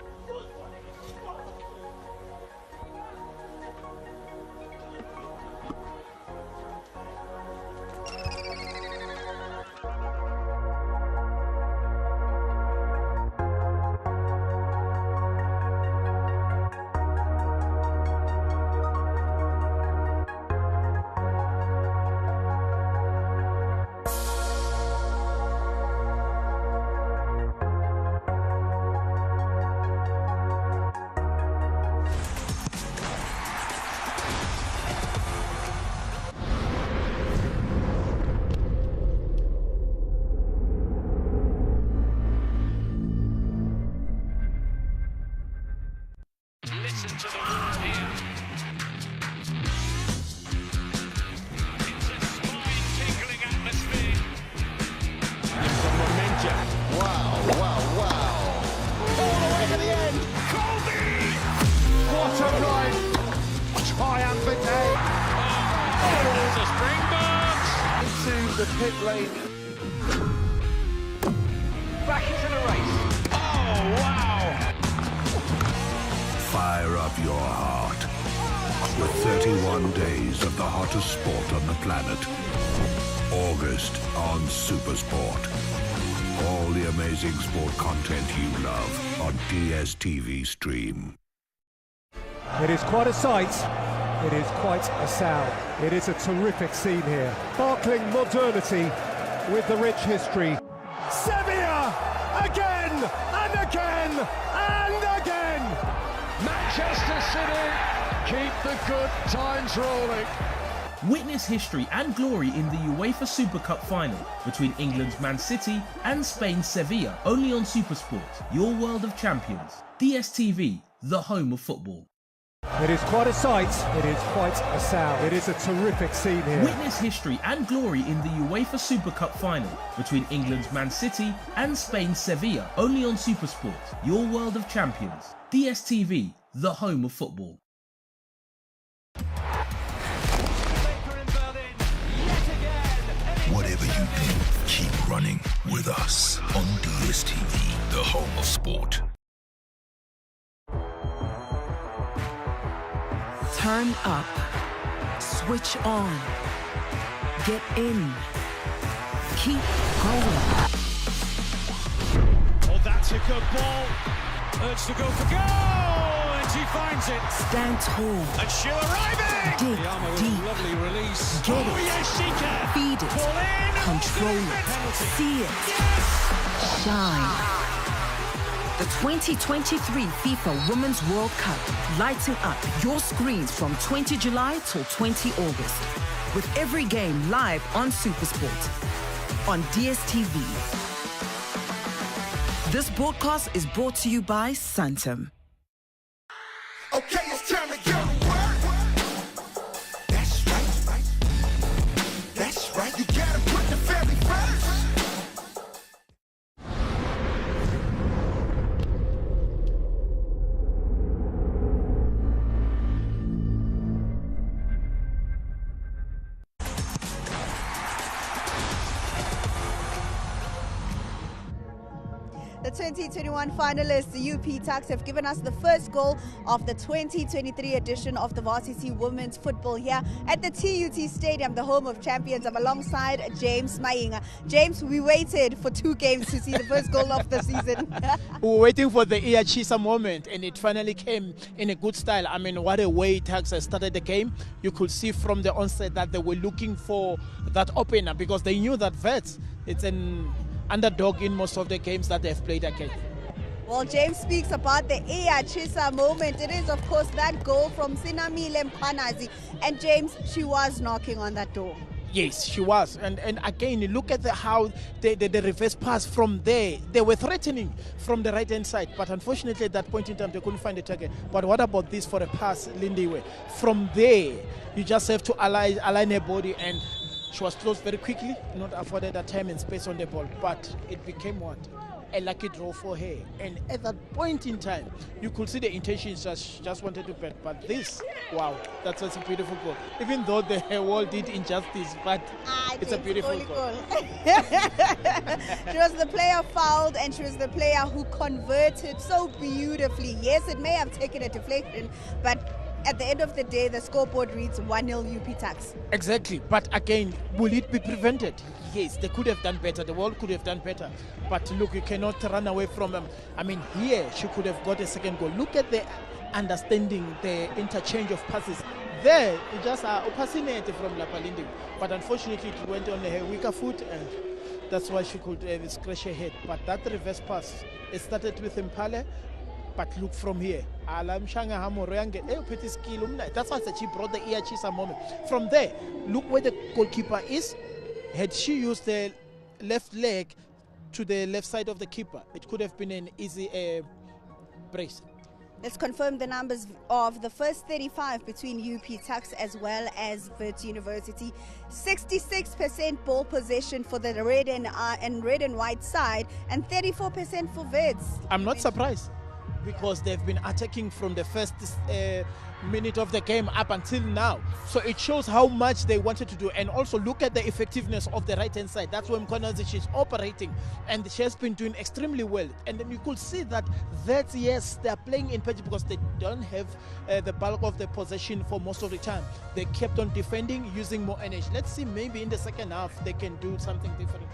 The pit lane. Back into the race. Oh, wow! Fire up your heart with 31 days of the hottest sport on the planet. August on Supersport. All the amazing sport content you love on DSTV Stream. It is quite a sight. It is quite a sound. It is a terrific scene here. Sparkling modernity with the rich history. Sevilla! Again! And again! And again! Manchester City keep the good times rolling. Witness history and glory in the UEFA Super Cup final between England's Man City and Spain's Sevilla, only on Supersport, your world of champions. DSTV, the home of football. It is quite a sight. It is quite a sound. It is a terrific scene here. Witness history and glory in the UEFA Super Cup final between England's Man City and Spain's Sevilla, only on Supersport, your world of champions. DSTV, the home of football. Whatever you do, keep running with us on DSTV, the home of sport. Turn up, switch on, get in, keep going. Oh, that's a good ball. Urge to go for goal, and she finds it. Stand tall. And she'll arriving. Dig deep. Lovely release. Get it. Yes, she can. Feed it. Ball in. Control it. See it. Yes. Shine. The 2023 FIFA Women's World Cup, lighting up your screens from 20 July till 20 August. with every game live on SuperSport on DSTV. This broadcast is brought to you by Santam. Okay, it's time to go to work. That's right. That's right. You gotta put the family first. The 2021 finalists, the UP Tuks, have given us the first goal of the 2023 edition of the Varsity Women's Football here at the TUT Stadium, the home of champions. I'm alongside James Mayinga. James, we waited for 2 games to see the first goal of the season. We were waiting for the Iachisa moment, and it finally came in a good style. I mean, what a way Tuks has started the game. You could see from the onset that they were looking for that opener because they knew that Wits, it's an underdog in most of the games that they've played against. Well, James speaks about the Iachisa moment. It is, of course, that goal from Sinamile Mkhwanazi. And James, she was knocking on that door. Yes, she was. And again, look at how the reverse pass from there. They were threatening from the right-hand side. But unfortunately, at that point in time, they couldn't find the target. But what about this for a pass, Lindiwe? From there, you just have to align her body, and she was close very quickly, not afforded that time and space on the ball, but it became what? A lucky draw for her. And at that point in time, you could see the intentions just wanted to bet. But this, wow, that's a beautiful goal. Even though the wall did injustice, but it's a beautiful goal. She was the player fouled, and she was the player who converted so beautifully. Yes, it may have taken a deflection, but at the end of the day, the scoreboard reads 1-0 UP Tuks. Exactly. But again, will it be prevented? Yes, they could have done better. The world could have done better. But look, you cannot run away from them. I mean, here she could have got a second goal. Look at the understanding, the interchange of passes. There, it just fascinated from Lapalindi. But unfortunately, it went on her weaker foot, and that's why she could scratch her head. But that reverse pass, it started with Impale. But look from here. That's why she brought the Iachisa moment. From there, look where the goalkeeper is. Had she used the left leg to the left side of the keeper, it could have been an easy brace. Let's confirm the numbers of the first 35 between UP Tuks as well as Wits University. 66% ball possession for the red and white side, and 34% for Wits. I'm not surprised, because they've been attacking from the first minute of the game up until now. So it shows how much they wanted to do. And also look at the effectiveness of the right-hand side. That's where Mkhwanazi is operating. And she has been doing extremely well. And then you could see that yes, they're playing in patch because they don't have the bulk of the possession for most of the time. They kept on defending, using more energy. Let's see, maybe in the second half they can do something different.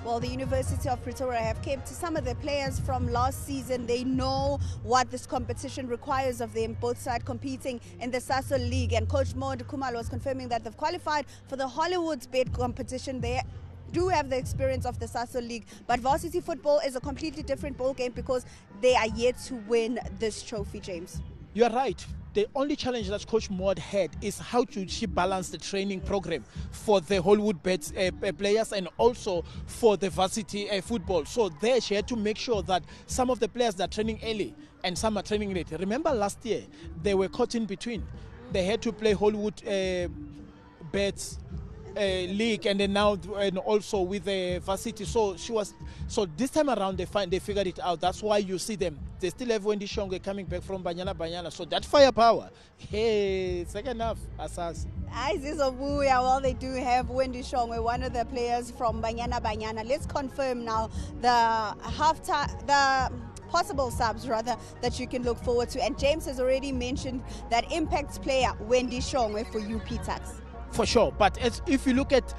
Well, the University of Pretoria have kept some of the players from last season. They know what this competition requires of them, both sides competing in the Sasol League. And Coach Maud Kumalo was confirming that they've qualified for the Hollywood's bid competition. They do have the experience of the Sasol League, but varsity football is a completely different ball game because they are yet to win this trophy, James. You're right. The only challenge that Coach Maud had is how to she balance the training program for the Hollywood Bets players and also for the varsity football. So there she had to make sure that some of the players that are training early and some are training late. Remember last year, they were caught in between. They had to play Hollywood Bets league, and then now and also with the varsity. So this time around they figured it out. That's why you see them. They still have Wendy Shongwe coming back from Banyana. So that firepower. Hey, second half, Asas. Well, they do have Wendy Shongwe, one of the players from Banyana. Let's confirm now the possible subs rather that you can look forward to. And James has already mentioned that impact player Wendy Shongwe for UP Tuks. For sure, but if you look at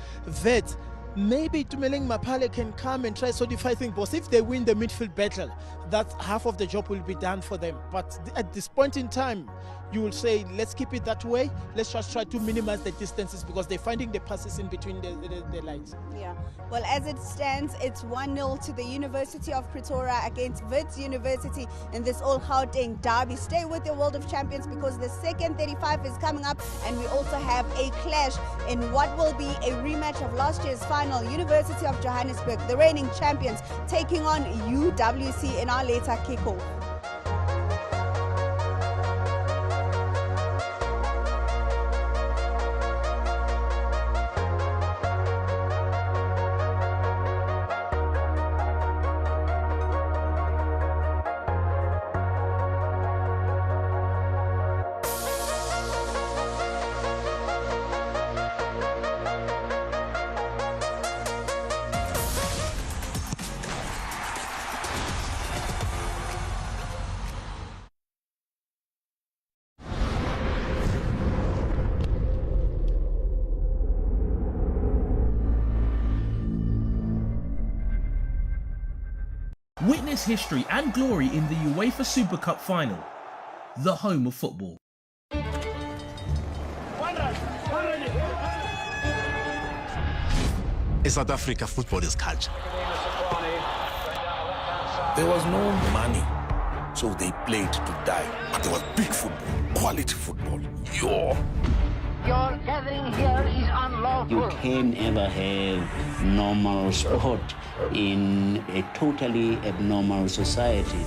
Wits, maybe Tumeleng Mapale can come and try solidify things, because if they win the midfield battle, that half of the job will be done for them. But at this point in time, you will say, let's keep it that way. Let's just try to minimize the distances because they're finding the passes in between the lines. Yeah. Well, as it stands, it's 1-0 to the University of Pretoria against Wits University in this All Gauteng derby. Stay with your World of Champions because the second 35 is coming up, and we also have a clash in what will be a rematch of last year's final. University of Johannesburg, the reigning champions, taking on UWC in our later kickoff. Witness history and glory in the UEFA Super Cup final, the home of football. In South Africa, football is culture. There was no money, so they played to die. But there was big football, quality football. Your gathering here is unlawful. You can never have normal sport in a totally abnormal society.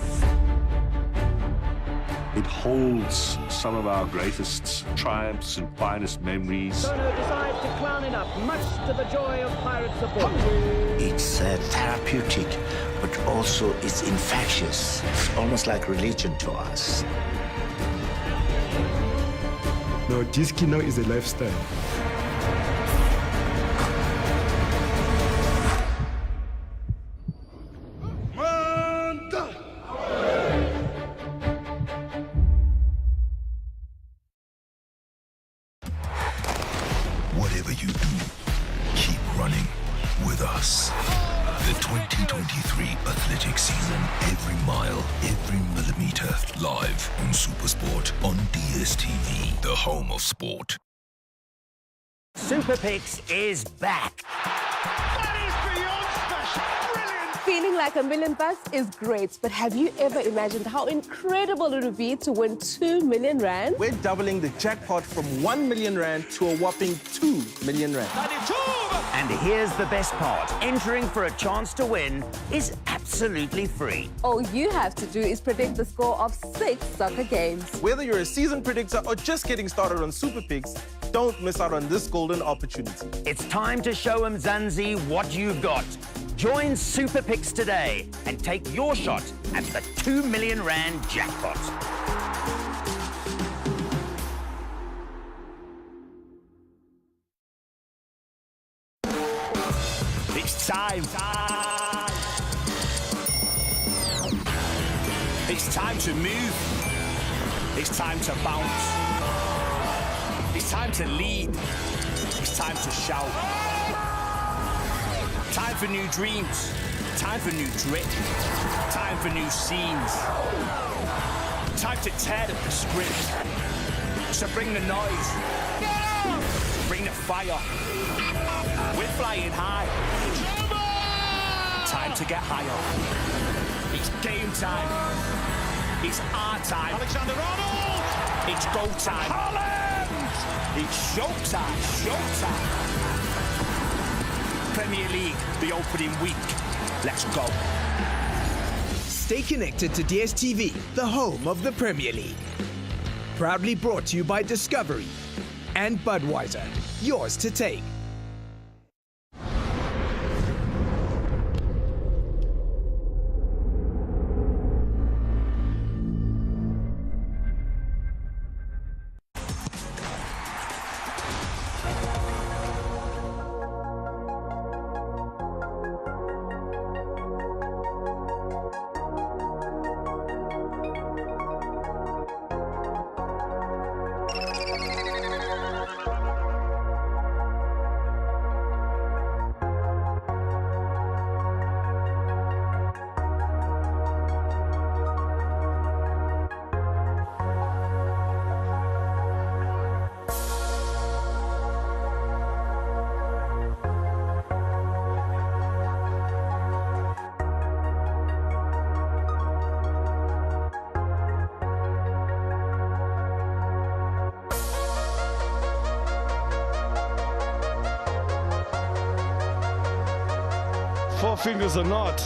It holds some of our greatest triumphs and finest memories. Sono decides to clown it up, much to the joy of Pirate support. It's therapeutic, but also it's infectious. It's almost like religion to us. No, Jiski now is a lifestyle. Whatever you do, keep running with us. The 2023 athletic season, every mile, every millimeter, live on Supersport on DSTV, the home of sport. Super Picks is back. Feeling like $1 million is great, but have you ever imagined how incredible it would be to win 2 million rand? We're doubling the jackpot from 1 million rand to a whopping 2 million rand. And here's the best part. Entering for a chance to win is absolutely free. All you have to do is predict the score of 6 soccer games. Whether you're a seasoned predictor or just getting started on Super Picks, don't miss out on this golden opportunity. It's time to show Mzansi what you've got. Join Super Picks today and take your shot at the 2 million rand jackpot. It's time. It's time to move. It's time to bounce. It's time to lead. It's time to shout. Time for new dreams. Time for new drip. Time for new scenes. Time to tear up the script. So bring the noise. Bring the fire. We're flying high. Time to get higher. It's game time. It's our time. Alexander-Arnold. It's go time. Holland. It's showtime. Showtime. Premier League, the opening week. Let's go. Stay connected to DSTV, the home of the Premier League. Proudly brought to you by Discovery and Budweiser, yours to take. 4 fingers or not,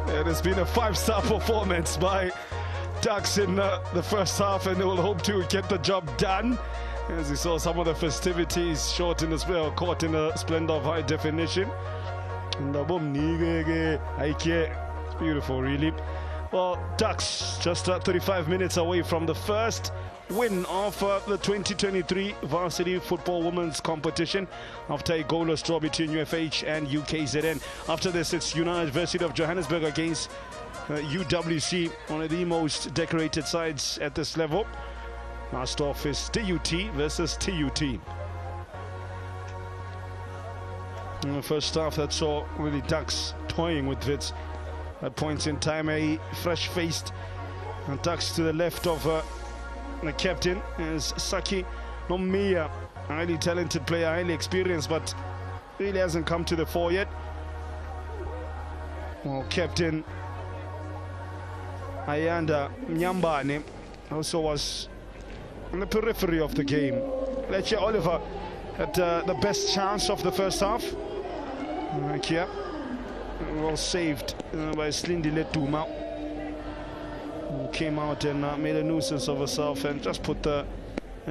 it has been a 5-star performance by Tuks in the first half, and they will hope to get the job done. As we saw some of the festivities caught in the splendor of high definition. And it's beautiful, really. Well, Tuks just 35 minutes away from the first win of the 2023 varsity football women's competition after a goalless draw between UFH and UKZN. After this, it's University of Johannesburg against UWC, one of the most decorated sides at this level. Last off is TUT versus TUT. In the first half, that saw really Tuks toying with Wits. At points in time, a fresh-faced Tuks to the left of the captain is Saki Nomiya, a highly talented player, highly experienced, but really hasn't come to the fore yet. Well, captain Ayanda Nyambane also was on the periphery of the game. Leche Oliver had the best chance of the first half. Here, well saved by Slindi Letuma, who came out and made a nuisance of herself and just put the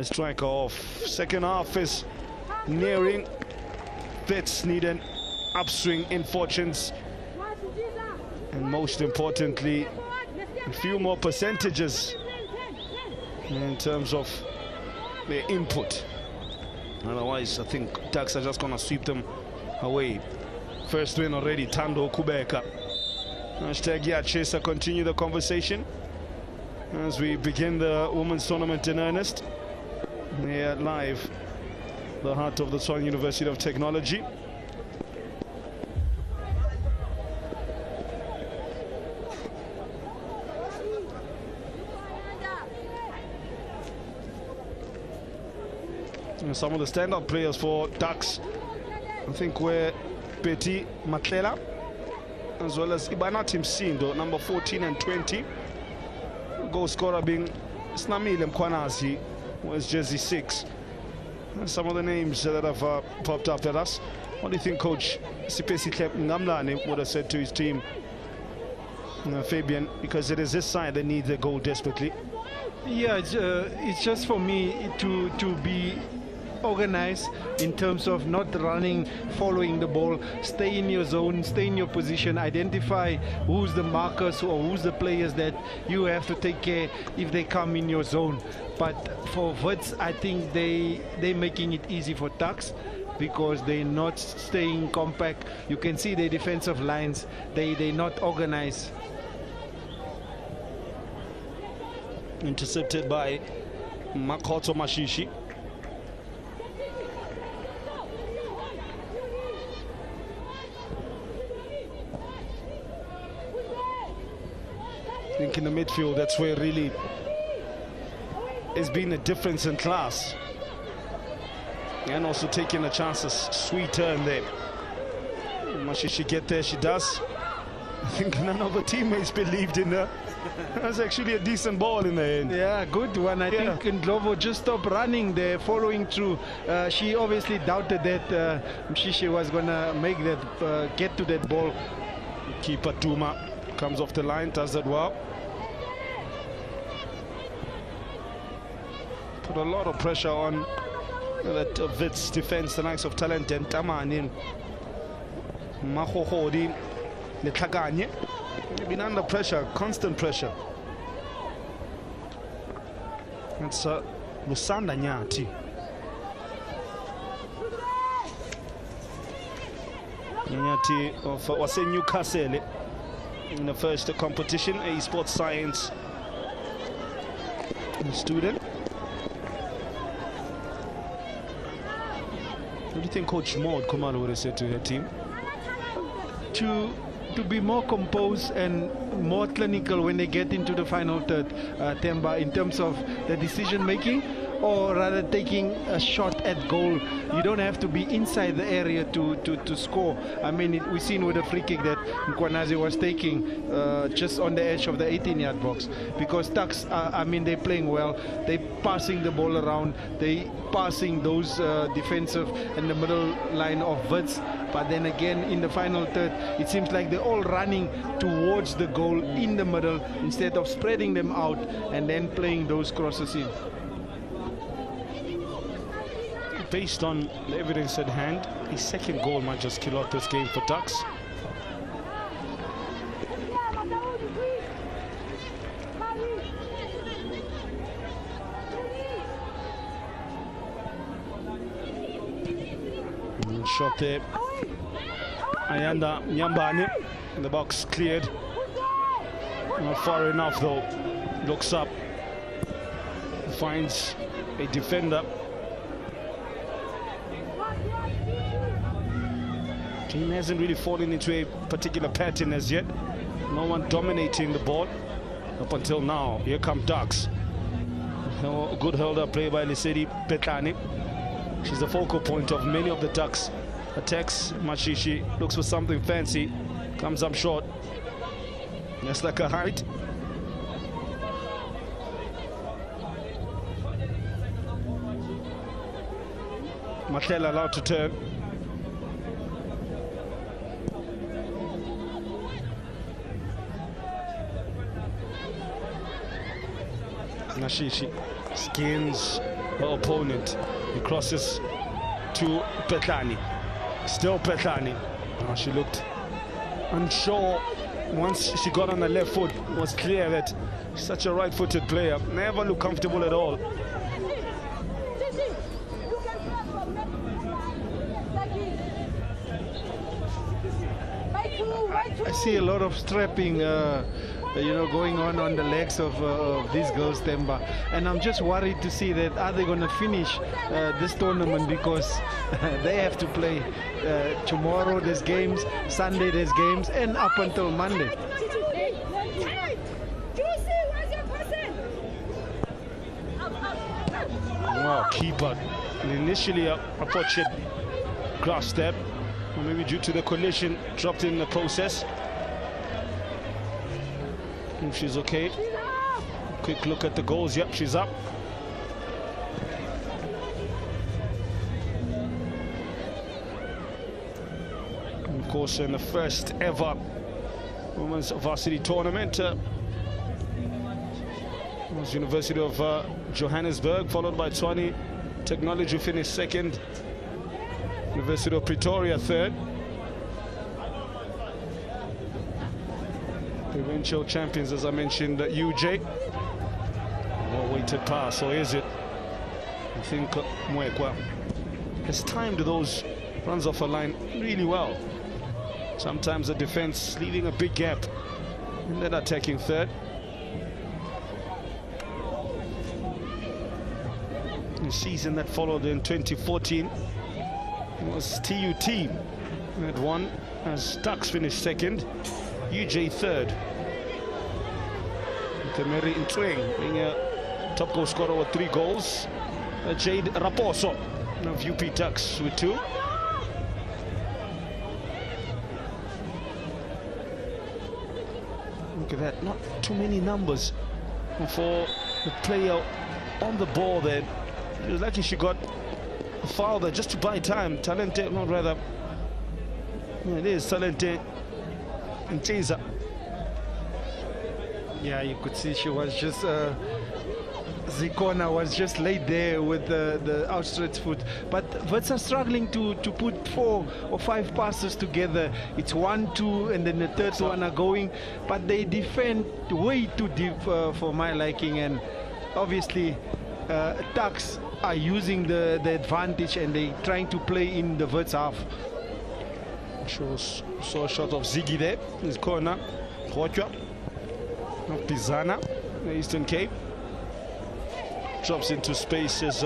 striker off. Second half is nearing. Wits need an upswing in fortunes, and most importantly, a few more percentages in terms of their input. Otherwise, I think Tuks are just going to sweep them away. First win already, Tando Kubeka. Hashtag Chaser, continue the conversation as we begin the women's tournament in earnest. Here live, the heart of the Tshwane University of Technology. And some of the stand-up players for Tuks, I think, were Betty Maklela, as well as Ibanati Msindo, number 14 and 20. Goal scorer being Snamile Mkwanazi, was jersey 6. And some of the names that have popped up at us. What do you think Coach Sipesi Ngamlane would have said to his team, Fabian, because it is this side that needs a goal desperately? Yeah, it's just for me to be organized in terms of not running, following the ball, stay in your zone, stay in your position, identify who's the markers or who's the players that you have to take care if they come in your zone. But for Wits, I think they're making it easy for Tuks because they're not staying compact. You can see their defensive lines, they're not organized. Intercepted by Makoto Mashishi. I think in the midfield, that's where really has been a difference in class. And also taking the chances. Sweet turn there. Mashishi get there, she does. I think none of the teammates believed in her. That's actually a decent ball in the end. Yeah, good one. I think Ndlovu just stopped running there, following through. She obviously doubted that Mshishi was going to make that, get to that ball. Keeper Tuma comes off the line, does that well. Put a lot of pressure on that Wits defense, the likes of Talent and Tamanin. Mahohodi, Letlaganye. They've been under pressure, constant pressure. It's Lusanda Nyati. Nyati of Wase Newcastle in the first competition, a sports science student. What do you think Coach Maud Kumalo would have said to her team? To be more composed and more clinical when they get into the final third, Temba, in terms of the decision making. or rather taking a shot at goal. You don't have to be inside the area to score. I mean, we've seen with the free kick that Mkwanazi was taking just on the edge of the 18-yard box, because Tuks, I mean, they're playing well. They're passing the ball around. They passing those defensive and the middle line of Wits. But then again, in the final third, it seems like they're all running towards the goal in the middle instead of spreading them out and then playing those crosses in. Based on the evidence at hand, his second goal might just kill out this game for Tuks. Shot there. Ayanda Nyambane in the box cleared. Not far enough though. Looks up. Finds a defender. Team hasn't really fallen into a particular pattern as yet. No one dominating the ball up until now. Here come Tuks. Good held-up play by Lesedi Petlani. She's the focal point of many of the Tuks attacks. Mashishi looks for something fancy, comes up short. That's like a height. Matela allowed to turn. Mashishi skins her opponent. He crosses to Petlani. Still Petlani. Oh, she looked unsure once she got on the left foot. It was clear that she's such a right-footed player. Never looked comfortable at all. I see a lot of strapping going on the legs of these girls, Temba, and I'm just worried to see that are they going to finish this tournament, because they have to play tomorrow. There's games, Sunday there's games, and up until Monday. Wow, keeper. Initially, I thought she'd grasped that, or maybe due to the collision, dropped in the process. If she's okay. Quick look at the goals. Yep, she's up. And of course, in the first ever women's varsity tournament, was University of Johannesburg, followed by Tshwane Technology, finished second. University of Pretoria third. The eventual champions, as I mentioned, UJ. More weighted pass, or is it? I think Mwekwa has timed those runs off a line really well. Sometimes the defense leaving a big gap and then attacking third. The season that followed in 2014 was TUT had won, as Tuks finished second. UJ third. Temeri Ntweng being a top goal scorer with 3 goals. Jade Raposo of UP Tuks with 2. Look at that, not too many numbers for the player on the ball there. It was lucky she got a foul there just to buy time. Talente, not rather. Yeah, it is Talente. And Chiza. Yeah, you could see she was just Zikona was just laid there with the outstretched foot. But Wits are struggling to put 4 or 5 passes together. It's 1, 2, and then the third one are going. But they defend way too deep for my liking. And obviously, Tuks are using the advantage, and they're trying to play in the Wits half. Saw a shot of Ziggy there in his corner. Khotwa of Pizana, the Eastern Cape. Drops into space as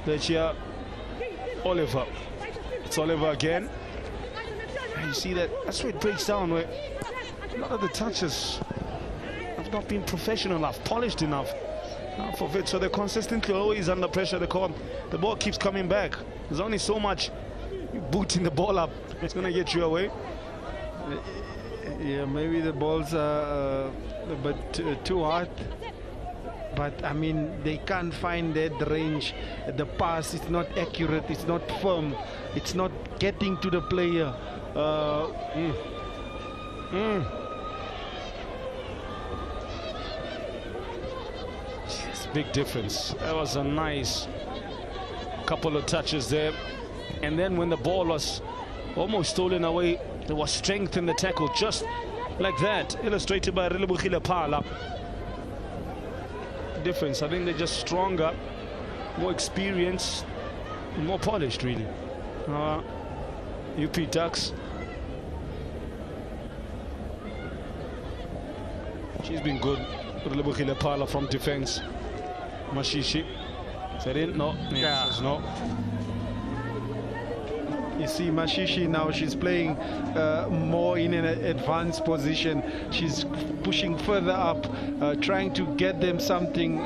Lechia Oliver. It's Oliver again. And you see that, that's where it breaks down, where a lot of the touches have not been professional enough, polished enough. For Wits, so they're consistently always under pressure. The ball keeps coming back. There's only so much booting the ball up. It's going to get you away. Yeah, maybe the balls are a bit too hard. But I mean, they can't find that range. The pass is not accurate. It's not firm. It's not getting to the player. Big difference. That was a nice couple of touches there. And then when the ball was almost stolen away, there was strength in the tackle, just like that, illustrated by Relebohile Phala. Difference. I think they're just stronger, more experienced, more polished, really. UP Tuks. She's been good. Relebohile Phala from defense. Mashishi. Said in? No. Yeah. Says no. You see Mashishi now, she's playing more in an advanced position. She's pushing further up, trying to get them something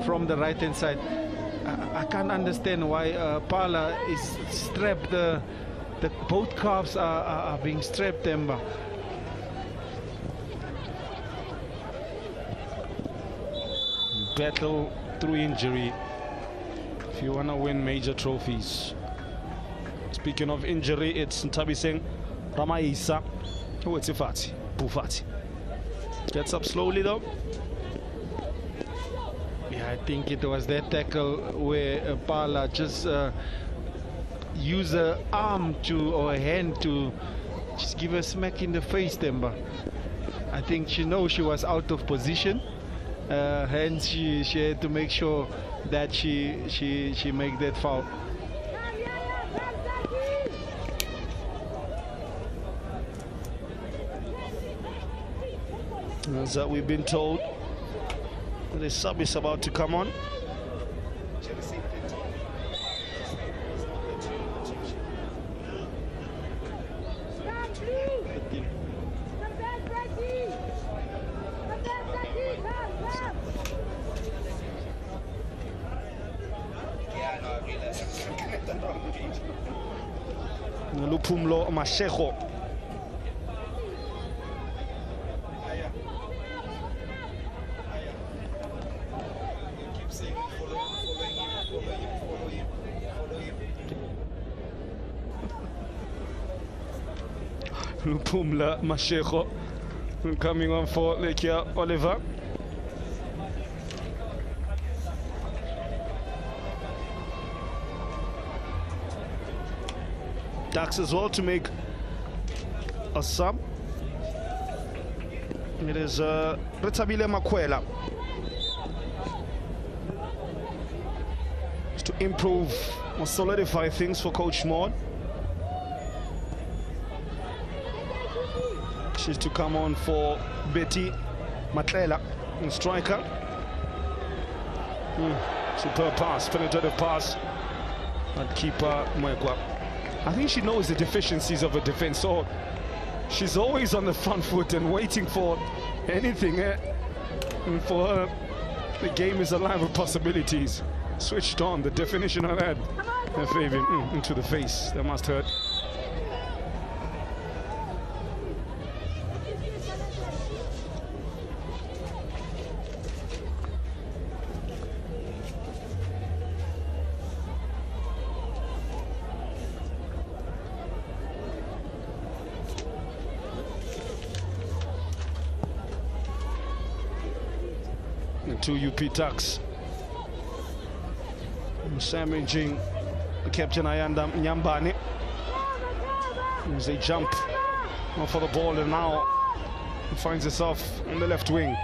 from the right hand side. I can't understand why Phala is strapped. Both calves are being strapped, Emba. Battle through injury if you want to win major trophies. Speaking of injury, it's Ntabiseng Ramaisa. Oh, it's Ifati. Bufati. Gets up slowly though. Yeah, I think it was that tackle where Phala just used her arm or a hand to just give a smack in the face, Temba. I think she knows she was out of position. Hence she had to make sure that she make that foul. As we've been told, the sub is about to come on. Lupumlo Mashego. Lupumla Mashego coming on for Lekia Oliver. Tuks as well to make a sub. It is Retabile Makwela to improve or solidify things for Coach Maud. She's to come on for Betty Matlela, striker. Superb pass, penetrative pass. And keeper Mwekwa. I think she knows the deficiencies of her defense, so she's always on the front foot and waiting for anything. And for her, the game is alive with possibilities. Switched on, the definition of that. And Fabian into the face. That must hurt. To UP Tuks. Sandwiching the captain Ayanda Nyambane. As they jump for the ball, and now he finds himself on the left wing.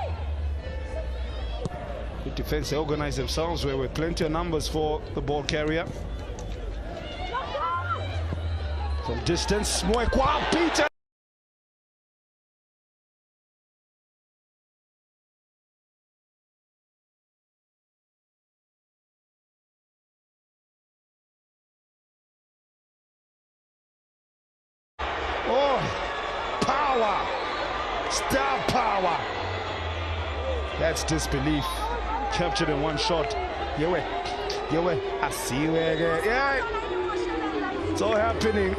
Good defense, they organize themselves with plenty of numbers for the ball carrier. From distance, Mwekwa, Peter. Star power. That's disbelief. captured in one shot. Yewe, I see where again. Yeah, it's all happening,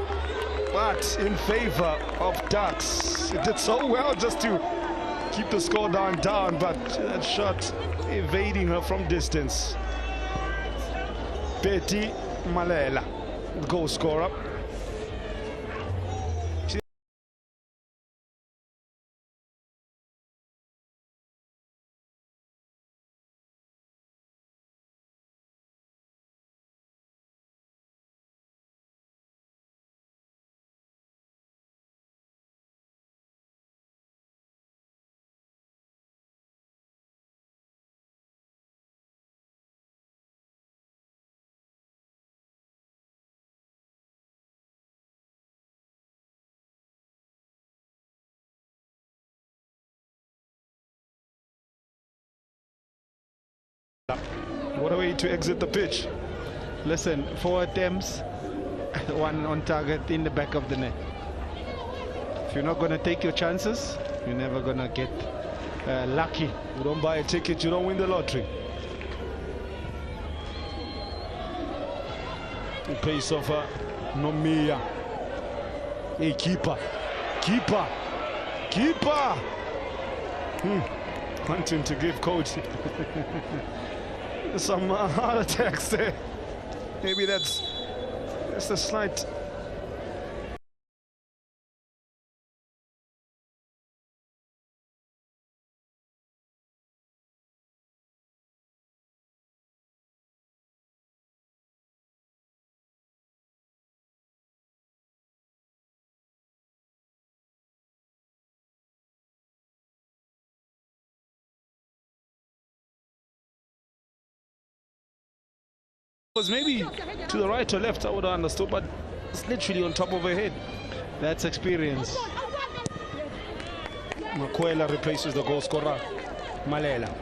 but in favor of Tuks. It did so well just to keep the score down, but that shot evading her from distance. Betty Malela, goal scorer. What a way to exit the pitch. Listen, 4 attempts, 1 on target in the back of the net. If you're not going to take your chances, you're never going to get lucky. You don't buy a ticket, you don't win the lottery. The pace of Nomia. Hey, keeper. Wanting to give coach some heart attacks there. Maybe that's a slight. Was maybe to the right or left, I would have understood, but it's literally on top of her head. That's experience. Makwela replaces the goal scorer, Malela.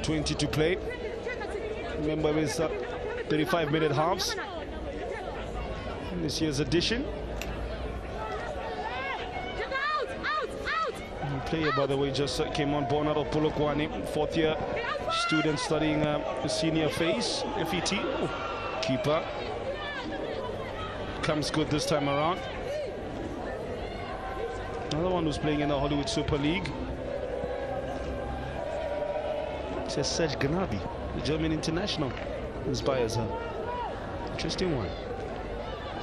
20 to play. Remember, it's 35-minute halves in this year's edition. Player, by the way, just came on board out of Polokwane, 4th year student studying senior phase, FET. Oh, keeper comes good this time around. Another one who's playing in the Hollywood Super League. It says Serge Gnabry, the German international, inspires her. Interesting one.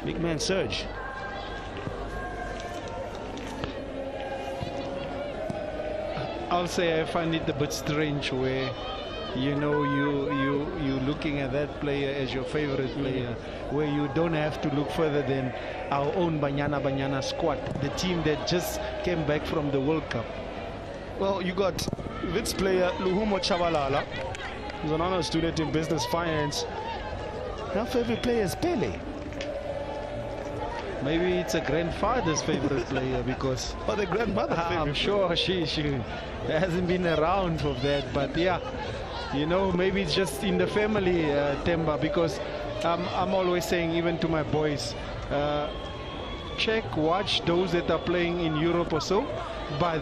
Big man Serge. I'll say I find it a bit strange where, you know, you looking at that player as your favorite player, where you don't have to look further than our own Banyana squad, the team that just came back from the World Cup. Well, you got Wits player Luhumo Chabalala, who's an honor student in business finance. Her favorite player is Pele. Maybe it's a grandfather's favorite player because the grandmother I'm sure she hasn't been around for that, but yeah, you know, maybe it's just in the family, Temba, because I'm always saying, even to my boys, watch those that are playing in Europe or so, but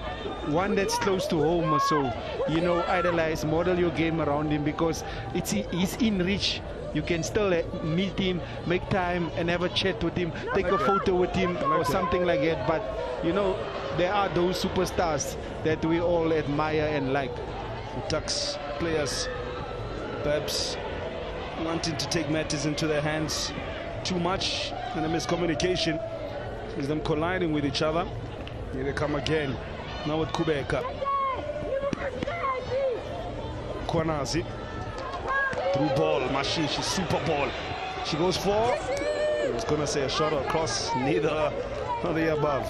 one that's close to home or so, you know, idolize, model your game around him, because he's in reach. You can still meet him, make time and have a chat with him, take a photo with him or something like that. But, you know, there are those superstars that we all admire and like. Tuks players perhaps wanting to take matters into their hands too much, and a miscommunication is them colliding with each other. Here they come again, now with Kubeka. Kwanazi. Through ball, Mashishi, super ball. She goes for, I was going to say a shot across, neither nor the above.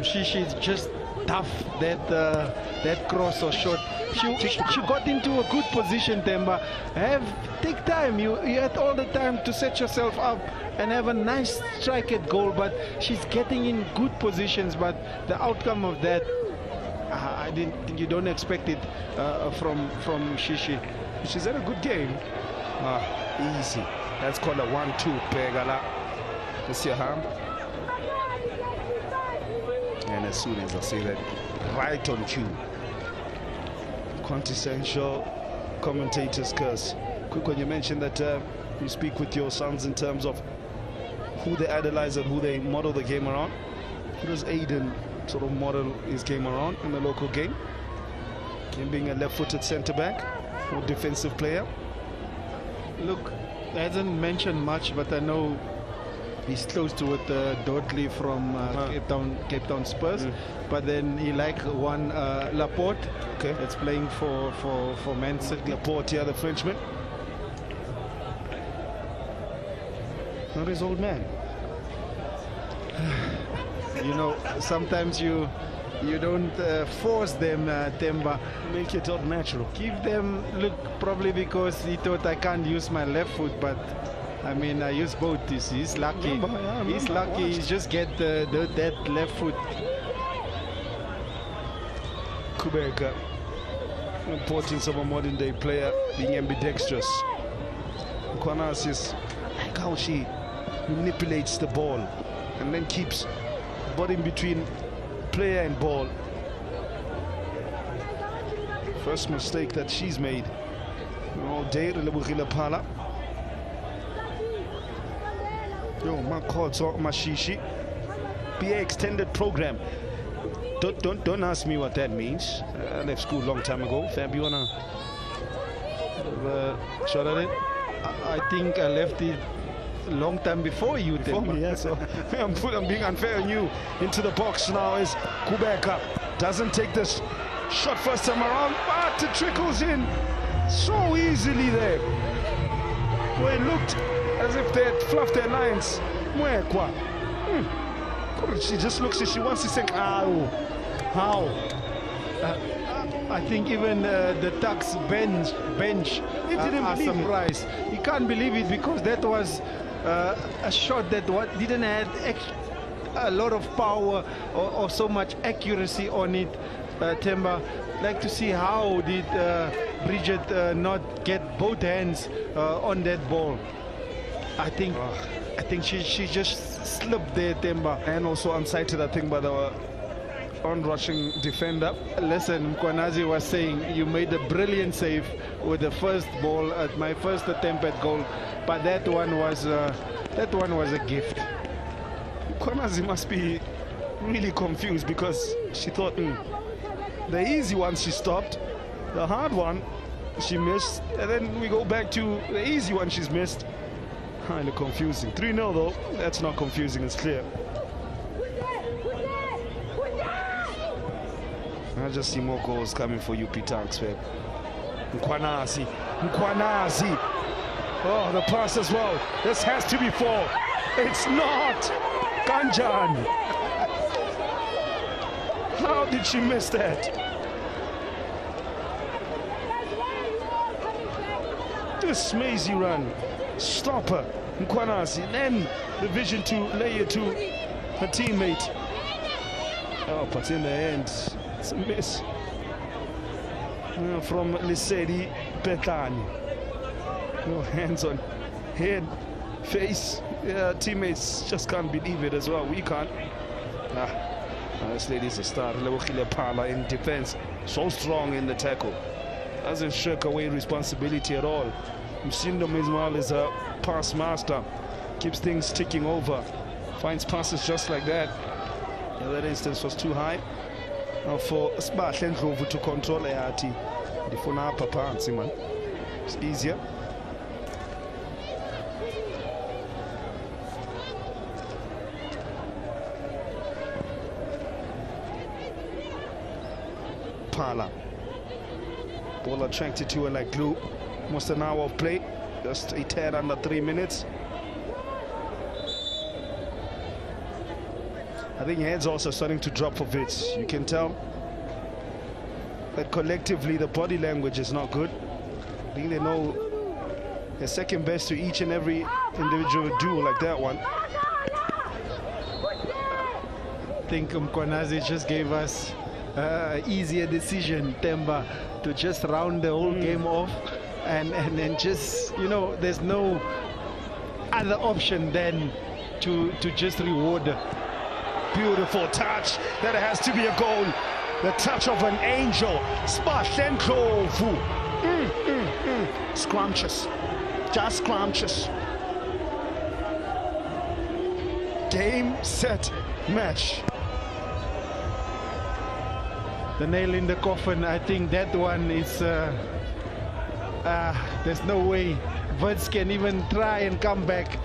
She's just tough, that cross or shot. She got into a good position, Temba. Take time, you had all the time to set yourself up and have a nice strike at goal, but she's getting in good positions, but the outcome of that, you don't expect it from Shishi. She's had a good game. Easy. That's called a 1-2 Pegala. Let's see her. And as soon as I say that, right on cue. Quintessential commentator's curse. Quick, when you mentioned that you speak with your sons in terms of who they idolize and who they model the game around. Who does Aiden sort of model his game around in the local game? Him being a left-footed centre-back or defensive player? Look, hasn't mentioned much, but I know he's close to it, Dudley from Cape Town Spurs. But then he like one Laporte, that's playing for Man City. Laporte, yeah, the Frenchman. Not his old man. You know, sometimes you don't force them, Temba. Make it all natural. Give them, look, probably because he thought I can't use my left foot, but I mean, I use both. He's lucky. He's lucky. He just get that left foot. Kubeka, importance of a modern day player being ambidextrous. Kwanas is like how she manipulates the ball and then keeps body in between player and ball. First mistake that she's made all day. Pala. Yo, Makoto Mashishi. BA extended program. Don't ask me what that means. I left school a long time ago. Fab, you wanna shot at it? I think I left it a long time before you. Before me, yeah. So I'm being unfair on you. Into the box now is Kubeka. Doesn't take this shot first time around, but it trickles in so easily there. Well, it looked as if they had fluffed their lines. She just looks like she wants to say, how? I think even the Tuks bench are surprised. You can't believe it because that was a shot that didn't have a lot of power or so much accuracy on it. Temba, like to see how did Bridget not get both hands on that ball. I think she just slipped there, Temba. And also unsighted, I think, by the on-rushing defender. Listen, Mkwanazi was saying you made a brilliant save with the first ball at my first attempt at goal, but that one was a gift. Mkwanazi must be really confused because she thought the easy one she stopped, the hard one she missed, and then we go back to the easy one she's missed. Kind of confusing. 3-0 though, that's not confusing, it's clear. I just see more goals coming for UP Tuks, man. Mkwanazi. Oh, the pass as well. This has to be 4. It's not. Kanjan. How did she miss that? This mazy run. Stopper. Mkwanazi. Then the vision to lay it to her teammate. Oh, but in the end, it's a miss from Lisedi Petani. Hands on head, face. Teammates just can't believe it as well. We can't. This lady's a star. Lewokile Pala in defense. So strong in the tackle. Doesn't shirk away responsibility at all. Msindo Mizmal is a pass master. Keeps things ticking over. Finds passes just like that. That instance was too high for Sbahle Ndlovu to control Ayati. It's easier. Pala. Ball attracted to her like glue. Almost an hour of play. Just a tad under 3 minutes. I think head's also starting to drop for Wits. You can tell that collectively the body language is not good. I think they know they're second best to each and every individual duel like that one. I think Mkwanazi just gave us easier decision, Temba, to just round the whole game off and then just, you know, there's no other option than to just reward Beautiful touch. That has to be a goal. The touch of an angel. Spahlendlovu. Scrumptious. Just scrumptious. Game, set, match. The nail in the coffin. I think that one is. There's no way Wits can even try and come back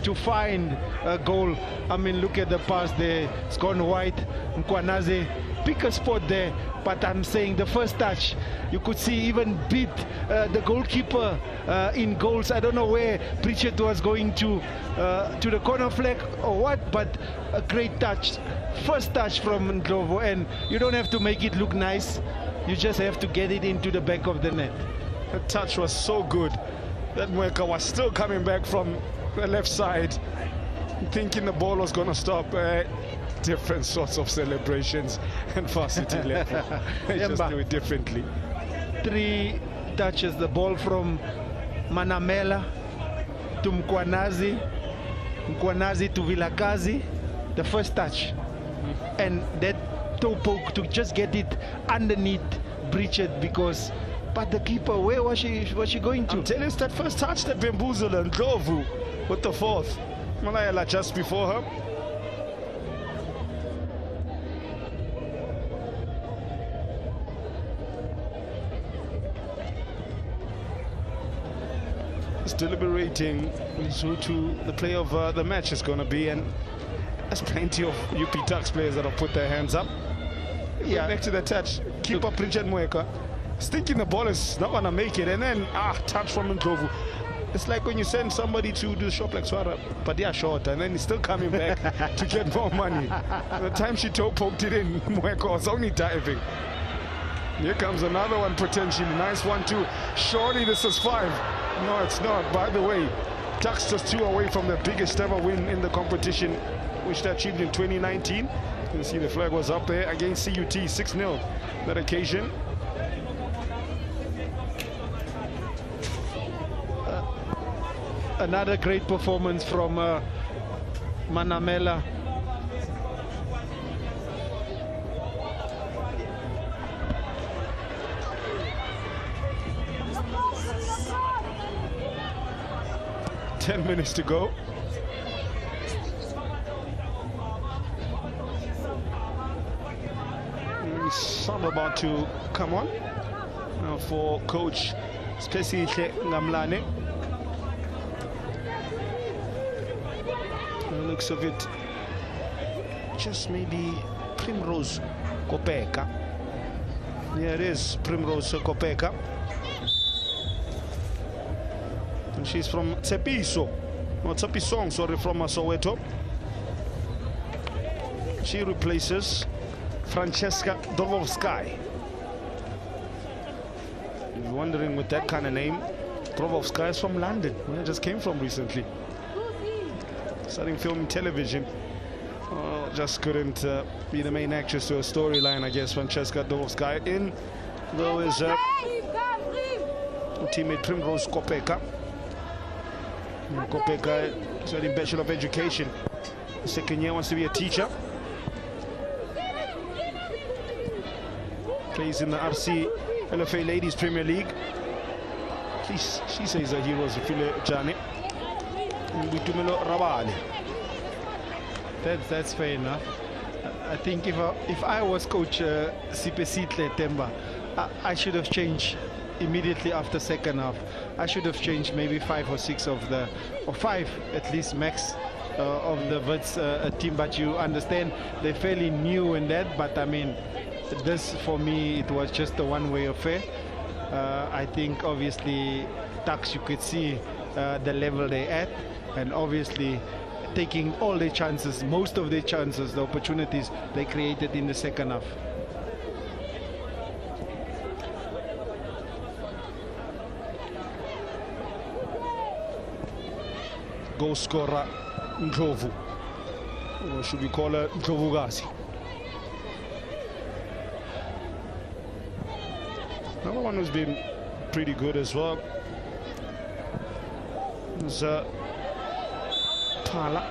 to find a goal. I mean, look at the pass there. It's gone wide. Mkwanazi pick a spot there, but I'm saying the first touch, you could see even beat the goalkeeper in goals. I don't know where Pritchett was going to the corner flag or what, but a great touch. First touch from Ndlovu, and you don't have to make it look nice. You just have to get it into the back of the net. The touch was so good that Mweka was still coming back from the left side, thinking the ball was going to stop. Different sorts of celebrations and varsity level. They just do it differently. 3 touches, the ball from Manamela to Mkwanazi, Mkwanazi to Vilakazi, the first touch. And that toe poke to just get it underneath Pritchett, because but the keeper, where was she going to? I'm telling you, that first touch that bamboozled and Ndlovu with the fourth. Malayala just before her. It's deliberating who the play of the match is going to be, and there's plenty of UP Tuks players that have put their hands up. Yeah, next to the touch, keeper Pritchett Mweka thinking the ball is not going to make it, and then touch from Ndlovu. It's like when you send somebody to do shop like Swara, but they are short, and then he's still coming back to get more money. The time she toe poked it in, Mweka was only diving. Here comes another one potentially. Nice one too. Surely this is 5. No, it's not. By the way, Tuks just 2 away from the biggest ever win in the competition, which they achieved in 2019. You can see the flag was up there against CUT, 6-0 that occasion. Another great performance from Manamela. Ten minutes to go. Some about to come on for coach Spesihle Ngamlane. The looks of it, just maybe Primrose Kopeka. Yeah, it is Primrose Kopeka. And she's from Tsepiso, or Tsepisong, sorry, from Soweto. She replaces Francesca Drovovskaya. You're wondering with that kind of name, Drovovskaya is from London, where I just came from recently. Studying film and television. Just couldn't be the main actress to a storyline, I guess. Francesca Drovovskaya in, though, is teammate Primrose Kopeka. Kopeka studying Bachelor of Education. Second year, wants to be a teacher. Plays in the RC LFA Ladies Premier League. At least she says her heroes are File Jane and Bitumelo Rabale. That's fair enough. I think if I was coach Sipesitle Temba, I should have changed immediately after second half. I should have changed maybe 5 or 6 of the, or 5 at least max of the Wits team. But you understand they're fairly new in that. But I mean, this for me, it was just a one-way affair. I think obviously Tuks, you could see the level they're at, and obviously taking all their chances, most of their chances, the opportunities they created in the second half. Goal scorer Ndlovu, or should we call her Ndlovukazi? Another one who's been pretty good as well is Thala.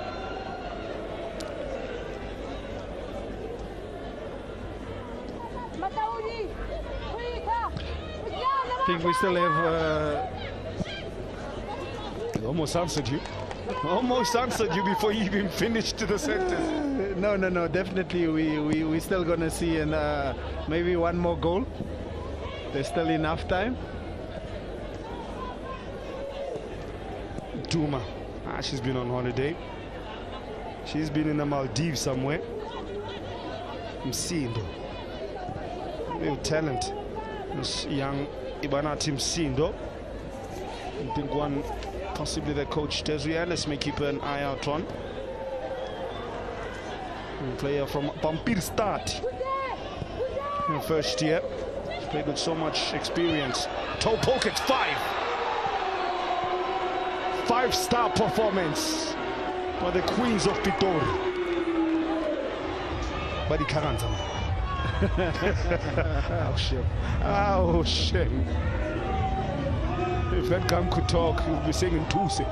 think we still have... He almost answered you. Almost answered you before you even finished the sentence. No, definitely we still gonna see maybe one more goal. There's still enough time. Duma, she's been on holiday. She's been in the Maldives somewhere. Msindo, real talent. This young Ibanati Msindo. I think one, possibly the coach Desrialis may keep an eye out on. A player from Pampir Start. In first year, he's played with so much experience. Toe poke at 5-star performance by the Queens of Pitori. But he can't. Oh, shame. Oh, shame. If that gun could talk, he would be singing Tusi.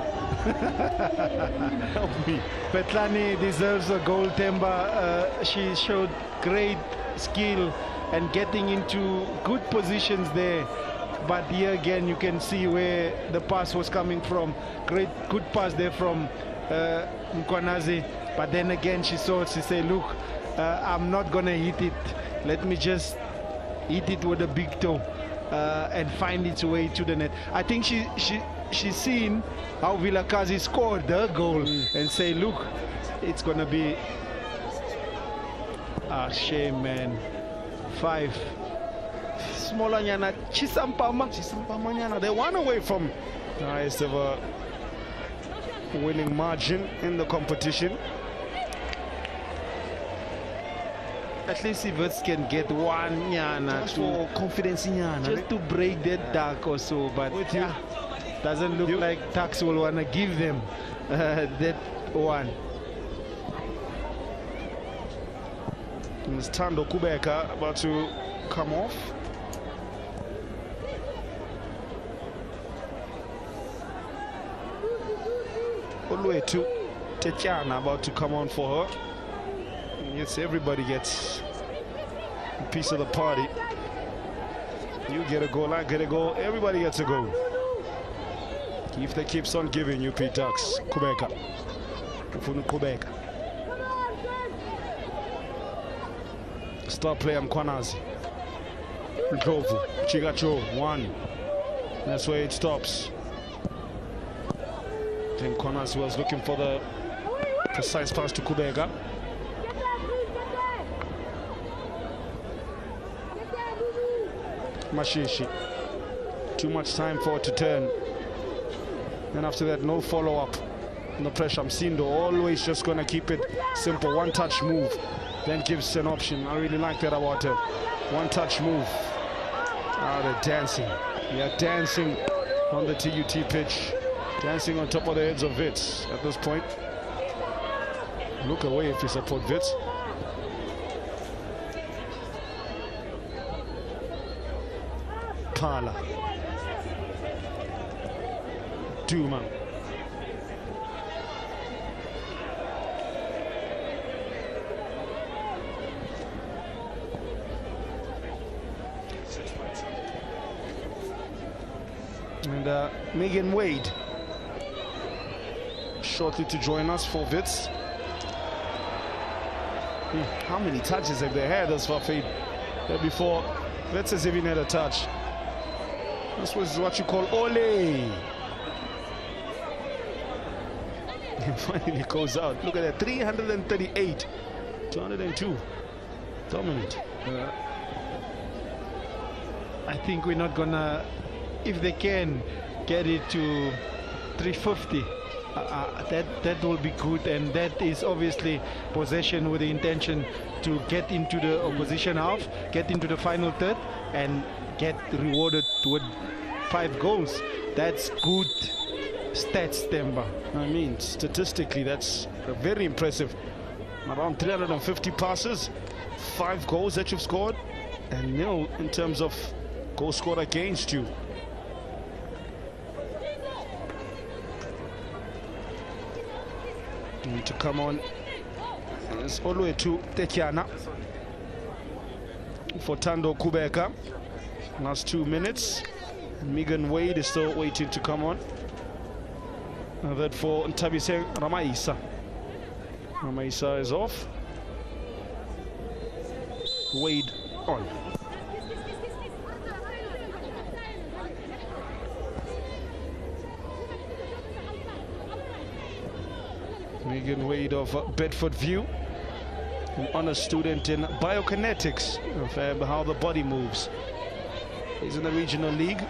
Help me. Petlani deserves a goal, Temba. She showed great skill and getting into good positions there. But here again, you can see where the pass was coming from. Good pass there from Mkwanazi. But then again, she said, look, I'm not going to hit it. Let me just hit it with a big toe and find its way to the net. I think she's seen how Vilakazi scored the goal and say, look, it's going to be a shame, man. 5. Smolanyana, Chisampama, they won away from the highest ever winning margin in the competition. At least if Wits can get one Nyana just for confidence in Nyana, just to break that dark or so, but doesn't look like Tuks will want to give them that one. It's Tando Kubeka about to come off. Oluetu Tetiana about to come on for her. Yes, everybody gets a piece of the party. You get a goal, I get a goal, everybody gets a goal. If they keeps on giving you Tuks, Kubeka. Kubeka. Star player Mkwanazi. Ndlovu, Chigacho, 1. That's where it stops. Then Mkwanazi was looking for the precise pass to Kubeka. Mashishi. Too much time for it to turn. Then after that, no follow-up. No pressure. Msindo always just going to keep it simple. One-touch move. Then gives an option. I really like that about her. One-touch move. They're dancing. They're dancing on the TUT pitch. Dancing on top of the heads of Wits at this point. Look away if you support Wits. Kala. Duma. And Megan Wade shortly to join us for Wits. How many touches have they had as far before Wits has even had a touch? This was what you call ole. And finally goes out. Look at that, 338, 202. Dominant. I think we're not gonna, if they can get it to 350, that will be good, and that is obviously possession with the intention to get into the opposition half, get into the final third, and get rewarded with 5 goals. That's good stats, Temba. I mean, statistically, that's very impressive. Around 350 passes, 5 goals that you've scored, and 0 in terms of goals scored against you. To come on, it's all the way to Tekiana for Tando Kubeka. Last 2 minutes. And Megan Wade is still waiting to come on. That for Ntabise Ramaisa. Ramaisa is off. Wade on. Megan Wade of Bedford View, an honor student in biokinetics, of how the body moves. He's in the regional league.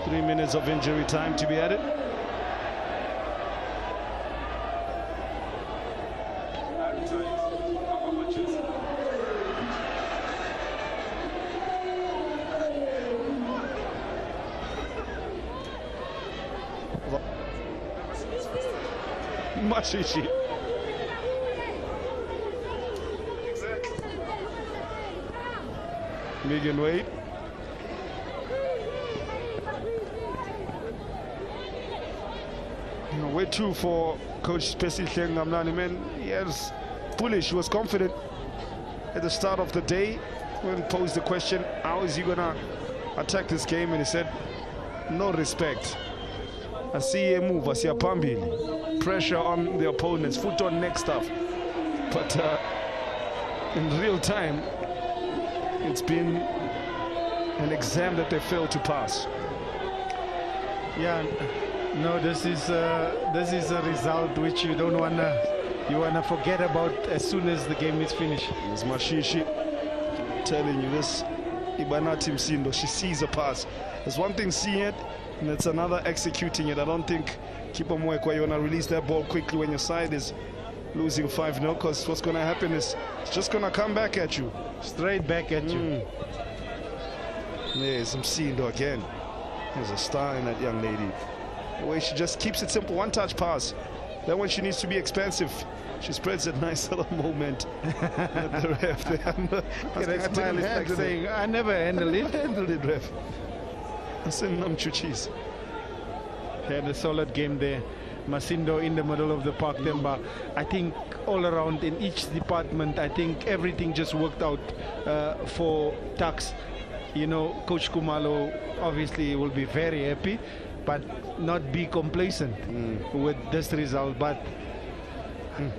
Three minutes of injury time to be added. Mashishi. Megan Wade. Way two for Coach Spesi Ngamnani. Man, he was bullish, he was confident at the start of the day when posed the question, how is he gonna attack this game? And he said, no respect. I see a move, I see a pambili. Pressure on the opponents, foot on neck stuff. But in real time, it's been an exam that they failed to pass. Yeah, no, this is a result which you don't wanna forget about as soon as the game is finished. It's Mashishi telling you this. Ibanati Msindo, she sees a pass. There's one thing seeing it, and it's another executing it. I don't think Keeper Mwekwa, you want to release that ball quickly when your side is losing 5-0, because what's going to happen is it's just going to come back at you. Straight back at you. There's Msindo again. There's a star in that young lady. The way she just keeps it simple, one-touch pass. Then when she needs to be expensive, she spreads a nice little moment at the ref. That smile is like saying, I never handled it. Handled it, ref. I said, Namchuchis. Had a solid game there. Masindo in the middle of the park, Temba. I think all around in each department, I think everything just worked out for Tuks. You know, Coach Kumalo obviously will be very happy, but not be complacent with this result. But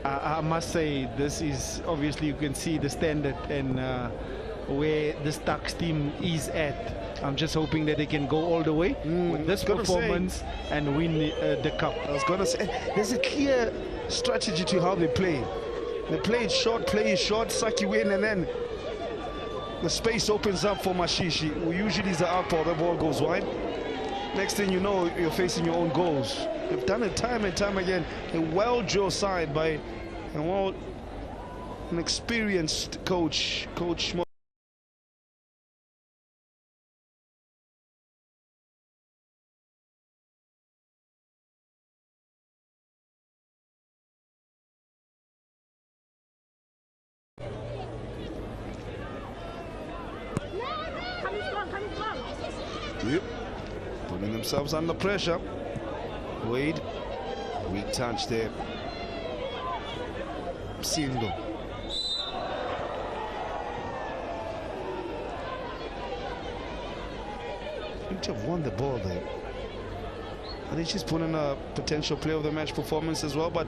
I must say, this is obviously, you can see the standard and where this Tuks team is at. I'm just hoping that they can go all the way with this performance and win the cup. I was going to say, there's a clear strategy to how they play. They play it short, suck you in, and then the space opens up for Mashishi, who usually is the outball, the ball goes wide. Next thing you know, you're facing your own goals. They've done it time and time again. A well-drilled side by an experienced coach, Coach Mo. Yep, putting themselves under pressure. Wade, weak touch there. Sindo. Need to have won the ball there. I think she's put in a potential player of the match performance as well, but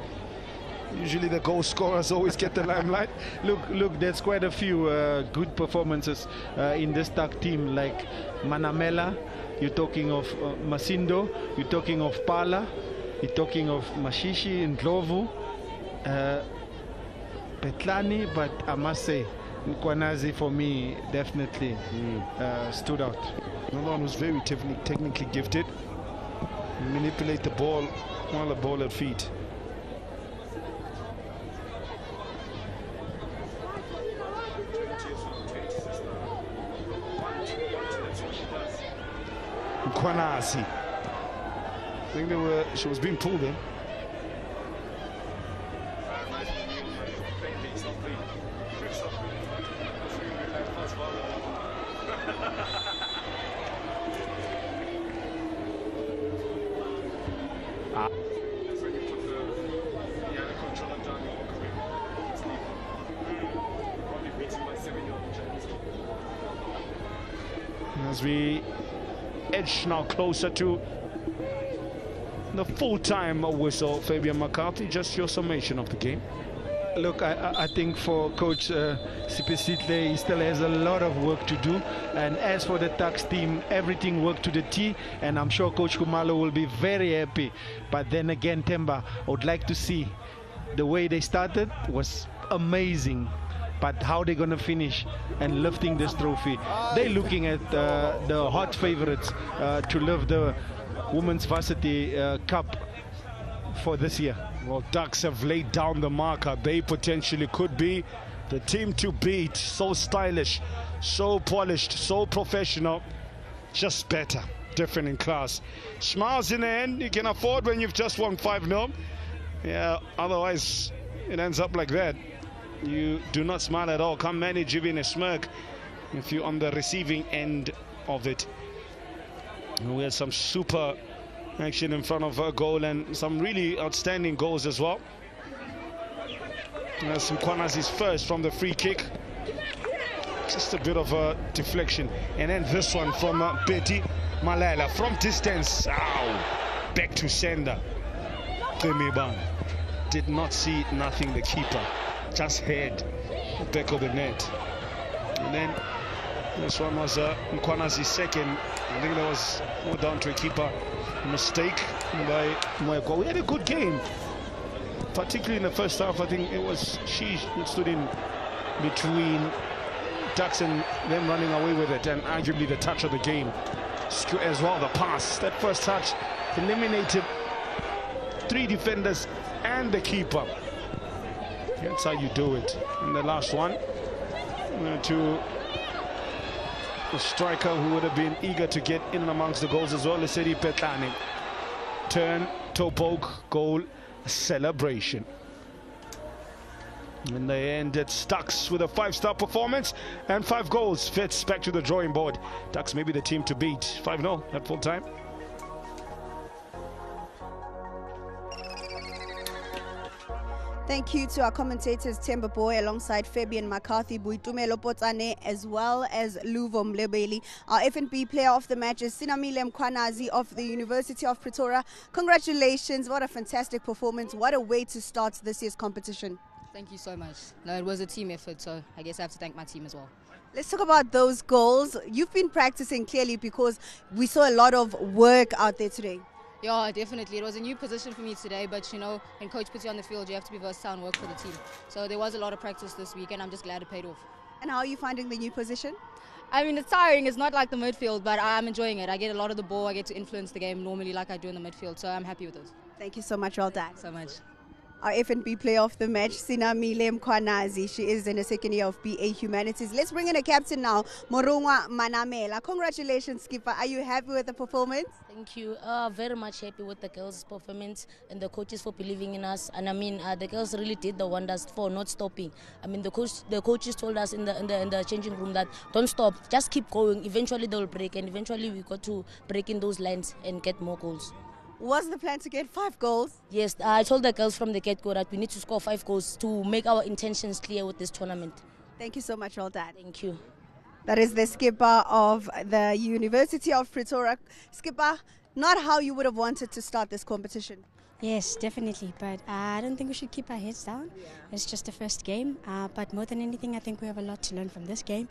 usually the goal scorers always get the limelight. Look, there's quite a few good performances in this Tuks team, like Manamela, you're talking of Masindo, you're talking of Pala, you're talking of Mashishi and Ndlovu, Petlani, but I must say, Nkwanazi for me definitely stood out. Another one who's very technically gifted. Manipulate the ball while the ball at feet. Nkwanazi. I think she was being pulled in. as we edge now closer to the full-time whistle. Fabian McCarthy, just your summation of the game. Look, I think for Coach Sipesitle, he still has a lot of work to do. And as for the Tuks team, everything worked to the T. And I'm sure Coach Kumalo will be very happy. But then again, Temba, I would like to see the way they started was amazing. But how they're going to finish and lifting this trophy. They're looking at the hot favorites to lift the Women's Varsity Cup for this year. Well, Tuks have laid down the marker. They potentially could be the team to beat. So stylish, so polished, so professional, just better, different in class. Smiles in the end, you can afford when you've just won 5-0. Yeah, otherwise it ends up like that. You do not smile at all. Can't manage even a smirk if you're on the receiving end of it. And we had some super action in front of her goal and some really outstanding goals as well. Some Kwanazi's first from the free kick. Just a bit of a deflection. And then this one from Betty Malala from distance. Ow! Back to sender. Kemiban did not see nothing, the keeper. Just head back of the net. And then this one was Mkwanazi's second. I think that was more down to a keeper mistake by Mwekwa. We had a good game, particularly in the first half. I think it was she who stood in between Tuks and them running away with it, and arguably the touch of the game as well. The pass, that first touch eliminated 3 defenders and the keeper. That's how you do it. And the last one to a striker who would have been eager to get in amongst the goals as well, Lesedi Petlane. Turn, toe poke, goal, celebration. In the end, it's Tuks with a 5-star performance and 5 goals. Fits back to the drawing board. Tuks may be the team to beat. 5-0 at full time. Thank you to our commentators Temba Boy alongside Fabian McCarthy, Buitumelo Potsane, as well as Luvo Mlebeli. Our FNB player of the match is Sinamile Mkwanazi of the University of Pretoria. Congratulations, what a fantastic performance. What a way to start this year's competition. Thank you so much. No, it was a team effort, so I guess I have to thank my team as well. Let's talk about those goals. You've been practicing clearly because we saw a lot of work out there today. Yeah, definitely. It was a new position for me today, but you know, when coach puts you on the field, you have to be versatile and work for the team. So there was a lot of practice this week, and I'm just glad it paid off. And how are you finding the new position? I mean, it's tiring. It's not like the midfield, but I'm enjoying it. I get a lot of the ball. I get to influence the game normally like I do in the midfield, so I'm happy with it. Thank you so much, well done. So much. Our FNB player of the match, Sinamile Mkwanazi. She is in the second year of BA Humanities. Let's bring in a captain now, Morongwa Manamela. Congratulations, skipper. Are you happy with the performance? Thank you. Very much happy with the girls' performance and the coaches for believing in us. And I mean, the girls really did the wonders for not stopping. I mean, the coaches told us in the changing room that don't stop, just keep going. Eventually they will break, and eventually we got to break in those lines and get more goals. Was the plan to get 5 goals? Yes, I told the girls from the get-go that we need to score 5 goals to make our intentions clear with this tournament. Thank you so much, well done. Thank you. That is the skipper of the University of Pretoria. Skipper, not how you would have wanted to start this competition. Yes, definitely, but I don't think we should keep our heads down. Yeah. It's just the first game, but more than anything, I think we have a lot to learn from this game.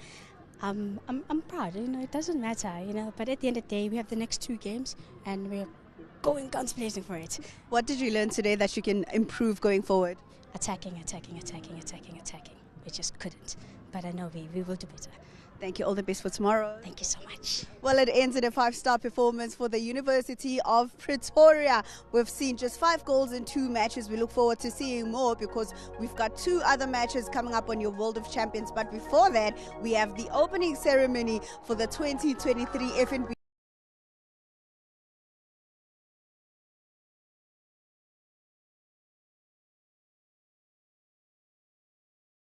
I'm proud, you know, it doesn't matter, you know, but at the end of the day, we have the next 2 games, and we're going guns blazing for it. What did you learn today that you can improve going forward? Attacking. We just couldn't, but I know we will do better. Thank you. All the best for tomorrow. Thank you so much. Well, it ends in a 5-star performance for the University of Pretoria. We've seen just 5 goals in 2 matches. We look forward to seeing more because we've got 2 other matches coming up on your World of Champions. But before that, we have the opening ceremony for the 2023 FNB.